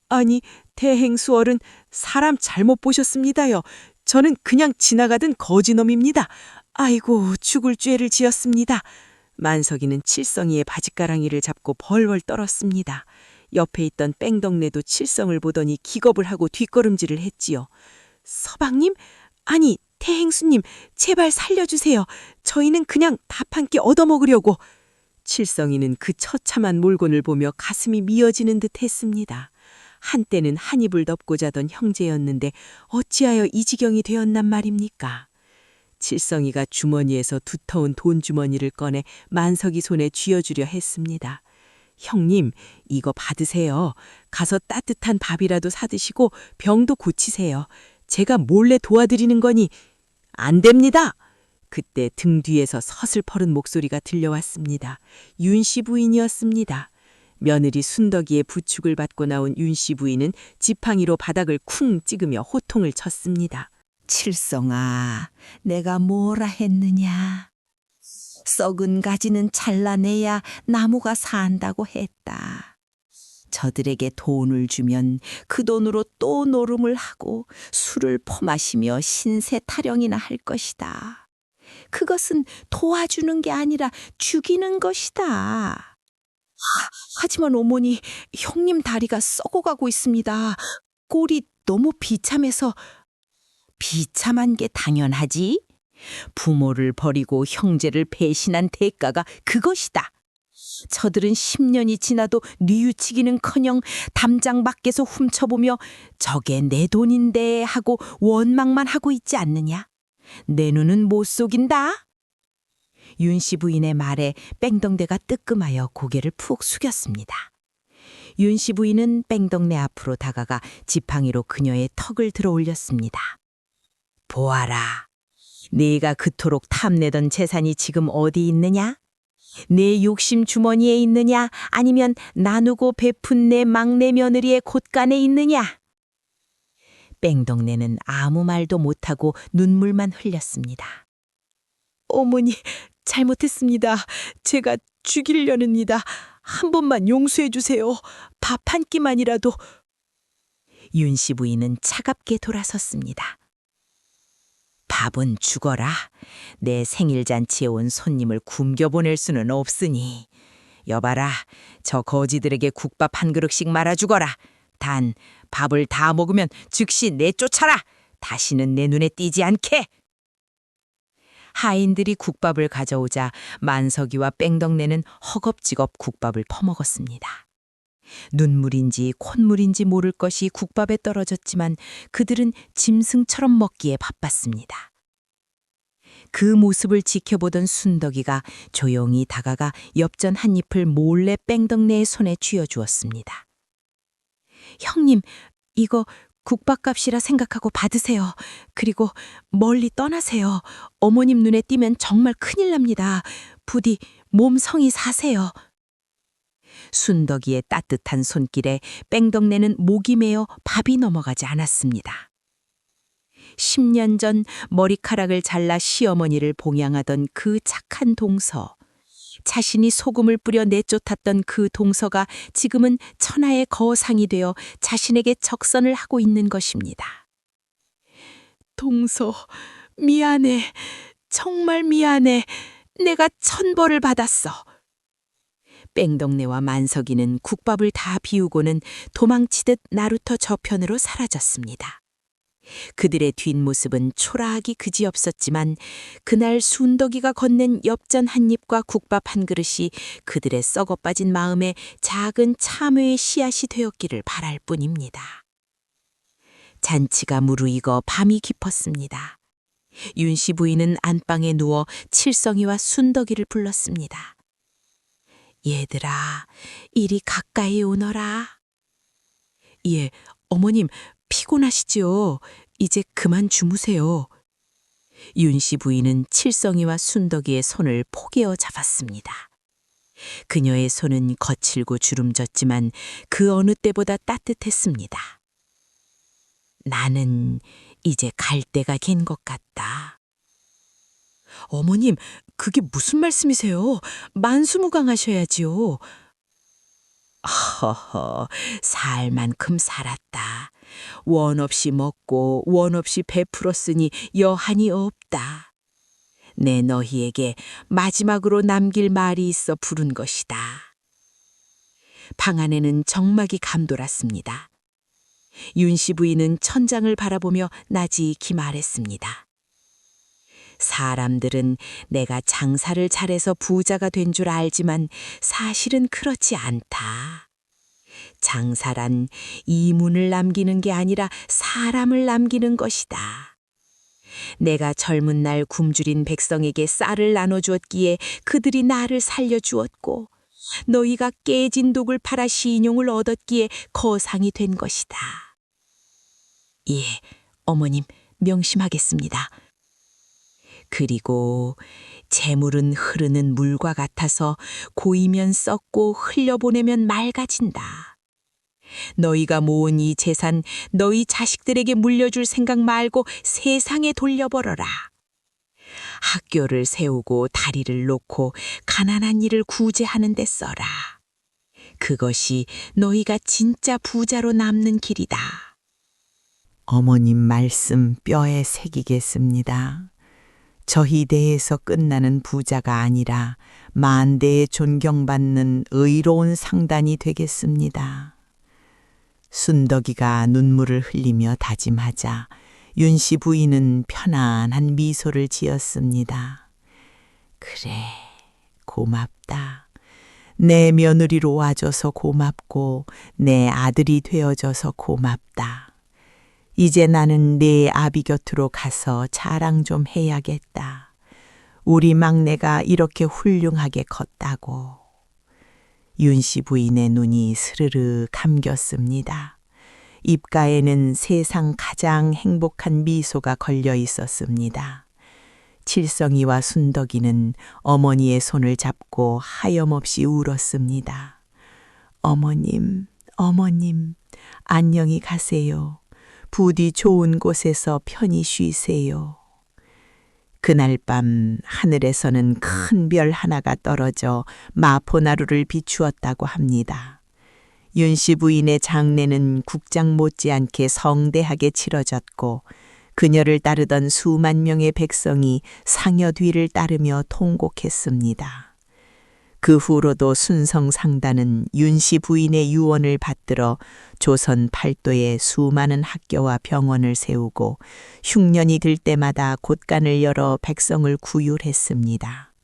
Speaker 3: 아니, 대행수어른, 사람 잘못 보셨습니다요. 저는 그냥 지나가던 거지놈입니다. 아이고, 죽을 죄를 지었습니다. 만석이는 칠성이의 바짓가랑이를 잡고 벌벌 떨었습니다. 옆에 있던 뺑덕내도 칠성을 보더니 기겁을 하고 뒷걸음질을 했지요. 서방님? 아니, 태행수님, 제발 살려주세요. 저희는 그냥 밥 한 끼 얻어먹으려고. 칠성이는 그 처참한 몰곤을 보며 가슴이 미어지는 듯 했습니다. 한때는 한 입을 덮고 자던 형제였는데 어찌하여 이 지경이 되었단 말입니까? 칠성이가 주머니에서 두터운 돈주머니를 꺼내 만석이 손에 쥐어주려 했습니다. 형님, 이거 받으세요. 가서 따뜻한 밥이라도 사드시고 병도 고치세요. 제가 몰래 도와드리는 거니. 안 됩니다. 그때 등 뒤에서 서슬퍼른 목소리가 들려왔습니다. 윤 씨 부인이었습니다. 며느리 순덕이의 부축을 받고 나온 윤 씨 부인은 지팡이로 바닥을 쿵 찍으며 호통을 쳤습니다.
Speaker 7: 칠성아, 내가 뭐라 했느냐. 썩은 가지는 잘라내야 나무가 산다고 했다. 저들에게 돈을 주면 그 돈으로 또 노름을 하고 술을 퍼마시며 신세 타령이나 할 것이다. 그것은 도와주는 게 아니라 죽이는 것이다. 하지만 어머니, 형님 다리가 썩어가고 있습니다. 꼴이 너무 비참해서. 비참한 게 당연하지. 부모를 버리고 형제를 배신한 대가가 그것이다.
Speaker 2: 저들은 10년이 지나도 뉘우치기는커녕 담장 밖에서 훔쳐보며 저게 내 돈인데 하고 원망만 하고 있지 않느냐? 내 눈은 못 속인다. 윤씨 부인의 말에 뺑덕내가 뜨끔하여 고개를 푹 숙였습니다. 윤씨 부인은 뺑덕내 앞으로 다가가 지팡이로 그녀의 턱을 들어 올렸습니다. 보아라. 네가 그토록 탐내던 재산이 지금 어디 있느냐? 내 욕심 주머니에 있느냐? 아니면 나누고 베푼 내 막내 며느리의 곳간에 있느냐? 뺑덕내는 아무 말도 못하고 눈물만 흘렸습니다. 어머니, 잘못했습니다. 제가 죽이려는이다. 한 번만 용서해 주세요. 밥 한 끼만이라도. 윤씨 부인은 차갑게 돌아섰습니다. 밥은 죽어라. 내 생일잔치에 온 손님을 굶겨보낼 수는 없으니. 여봐라, 저 거지들에게 국밥 한 그릇씩 말아주거라. 단 밥을 다 먹으면 즉시 내쫓아라. 다시는 내 눈에 띄지 않게. 하인들이 국밥을 가져오자 만석이와 뺑덕내는 허겁지겁 국밥을 퍼먹었습니다. 눈물인지 콧물인지 모를 것이 국밥에 떨어졌지만 그들은 짐승처럼 먹기에 바빴습니다. 그 모습을 지켜보던 순덕이가 조용히 다가가 엽전 한 잎을 몰래 뺑덕내의 손에 쥐어주었습니다. 형님, 이거 국밥값이라 생각하고 받으세요. 그리고 멀리 떠나세요. 어머님 눈에 띄면 정말 큰일 납니다. 부디 몸 성이 사세요. 순덕이의 따뜻한 손길에 뺑덕내는 목이 메어 밥이 넘어가지 않았습니다. 10년 전 머리카락을 잘라 시어머니를 봉양하던 그 착한 동서, 자신이 소금을 뿌려 내쫓았던 그 동서가 지금은 천하의 거상이 되어 자신에게 적선을 하고 있는 것입니다. 동서, 미안해. 정말 미안해. 내가 천벌을 받았어. 뺑덕내와 만석이는 국밥을 다 비우고는 도망치듯 나루터 저편으로 사라졌습니다. 그들의 뒷모습은 초라하기 그지없었지만 그날 순덕이가 건넨 엽전 한 입과 국밥 한 그릇이 그들의 썩어빠진 마음에 작은 참회의 씨앗이 되었기를 바랄 뿐입니다. 잔치가 무르익어 밤이 깊었습니다. 윤씨 부인은 안방에 누워 칠성이와 순덕이를 불렀습니다. 얘들아, 이리 가까이 오너라. 예, 어머님, 피곤하시지요? 이제 그만 주무세요. 윤씨 부인은 칠성이와 순덕이의 손을 포개어 잡았습니다. 그녀의 손은 거칠고 주름졌지만 그 어느 때보다 따뜻했습니다. 나는 이제 갈 때가 갠 것 같다. 어머님, 그게 무슨 말씀이세요? 만수무강하셔야지요. 허허, 살 만큼 살았다. 원 없이 먹고 원 없이 베풀었으니 여한이 없다. 내 너희에게 마지막으로 남길 말이 있어 부른 것이다. 방 안에는 정막이 감돌았습니다. 윤씨 부인은 천장을 바라보며 나지익히 말했습니다. 사람들은 내가 장사를 잘해서 부자가 된 줄 알지만 사실은 그렇지 않다. 장사란 이문을 남기는 게 아니라 사람을 남기는 것이다. 내가 젊은 날 굶주린 백성에게 쌀을 나눠주었기에 그들이 나를 살려주었고 너희가 깨진 독을 팔아 신용을 얻었기에 거상이 된 것이다. 예, 어머님 명심하겠습니다. 그리고 재물은 흐르는 물과 같아서 고이면 썩고 흘려보내면 맑아진다. 너희가 모은 이 재산 너희 자식들에게 물려줄 생각 말고 세상에 돌려버려라. 학교를 세우고 다리를 놓고 가난한 이를 구제하는 데 써라. 그것이 너희가 진짜 부자로 남는 길이다.
Speaker 6: 어머님 말씀 뼈에 새기겠습니다. 저희 대에서 끝나는 부자가 아니라 만대에 존경받는 의로운 상단이 되겠습니다. 순덕이가 눈물을 흘리며 다짐하자 윤씨 부인은 편안한 미소를 지었습니다. 그래, 고맙다. 내 며느리로 와줘서 고맙고 내 아들이 되어줘서 고맙다. 이제 나는 내 아비 곁으로 가서 자랑 좀 해야겠다. 우리 막내가 이렇게 훌륭하게 컸다고. 윤씨 부인의 눈이 스르르 감겼습니다. 입가에는 세상 가장 행복한 미소가 걸려 있었습니다. 칠성이와 순덕이는 어머니의 손을 잡고 하염없이 울었습니다. 어머님, 어머님, 안녕히 가세요. 부디 좋은 곳에서 편히 쉬세요. 그날 밤 하늘에서는 큰 별 하나가 떨어져 마포나루를 비추었다고 합니다. 윤씨 부인의 장례는 국장 못지않게 성대하게 치러졌고 그녀를 따르던 수만 명의 백성이 상여 뒤를 따르며 통곡했습니다. 그 후로도 순성상단은 윤씨 부인의 유언을 받들어 조선 팔도에 수많은 학교와 병원을 세우고 흉년이 들 때마다 곳간을 열어 백성을 구휼했습니다.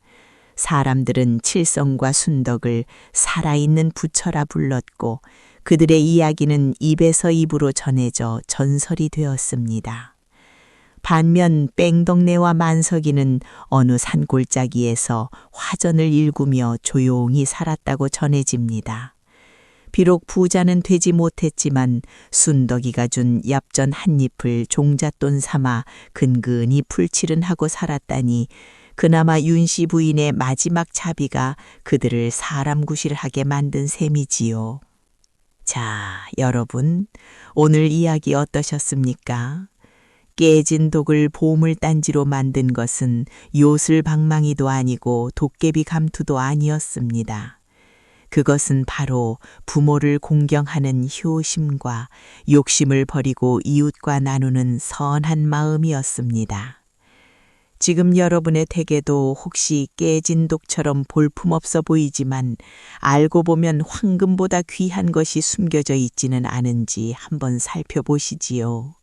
Speaker 6: 사람들은 칠성과 순덕을 살아있는 부처라 불렀고 그들의 이야기는 입에서 입으로 전해져 전설이 되었습니다. 반면 뺑덕내와 만석이는 어느 산골짜기에서 화전을 일구며 조용히 살았다고 전해집니다. 비록 부자는 되지 못했지만 순덕이가 준 얍전 한 잎을 종잣돈 삼아 근근히 풀칠은하고 살았다니 그나마 윤씨 부인의 마지막 자비가 그들을 사람 구실하게 만든 셈이지요. 자, 여러분, 오늘 이야기 어떠셨습니까? 깨진 독을 보물단지로 만든 것은 요술방망이도 아니고 도깨비 감투도 아니었습니다. 그것은 바로 부모를 공경하는 효심과 욕심을 버리고 이웃과 나누는 선한 마음이었습니다. 지금 여러분의 댁에도 혹시 깨진 독처럼 볼품없어 보이지만 알고 보면 황금보다 귀한 것이 숨겨져 있지는 않은지 한번 살펴보시지요.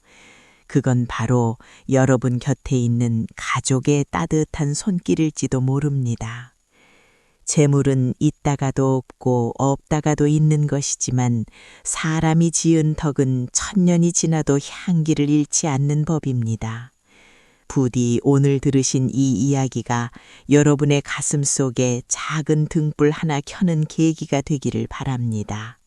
Speaker 6: 그건 바로 여러분 곁에 있는 가족의 따뜻한 손길일지도 모릅니다. 재물은 있다가도 없고 없다가도 있는 것이지만 사람이 지은 덕은 천년이 지나도 향기를 잃지 않는 법입니다. 부디 오늘 들으신 이 이야기가 여러분의 가슴 속에 작은 등불 하나 켜는 계기가 되기를 바랍니다.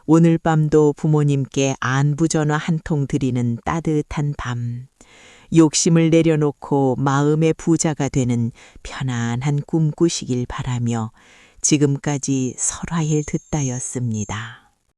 Speaker 6: 오늘 밤도 부모님께 안부 전화 한 통 드리는 따뜻한 밤, 욕심을 내려놓고 마음의 부자가 되는 편안한 꿈 꾸시길 바라며 지금까지 설화일 듣다였습니다.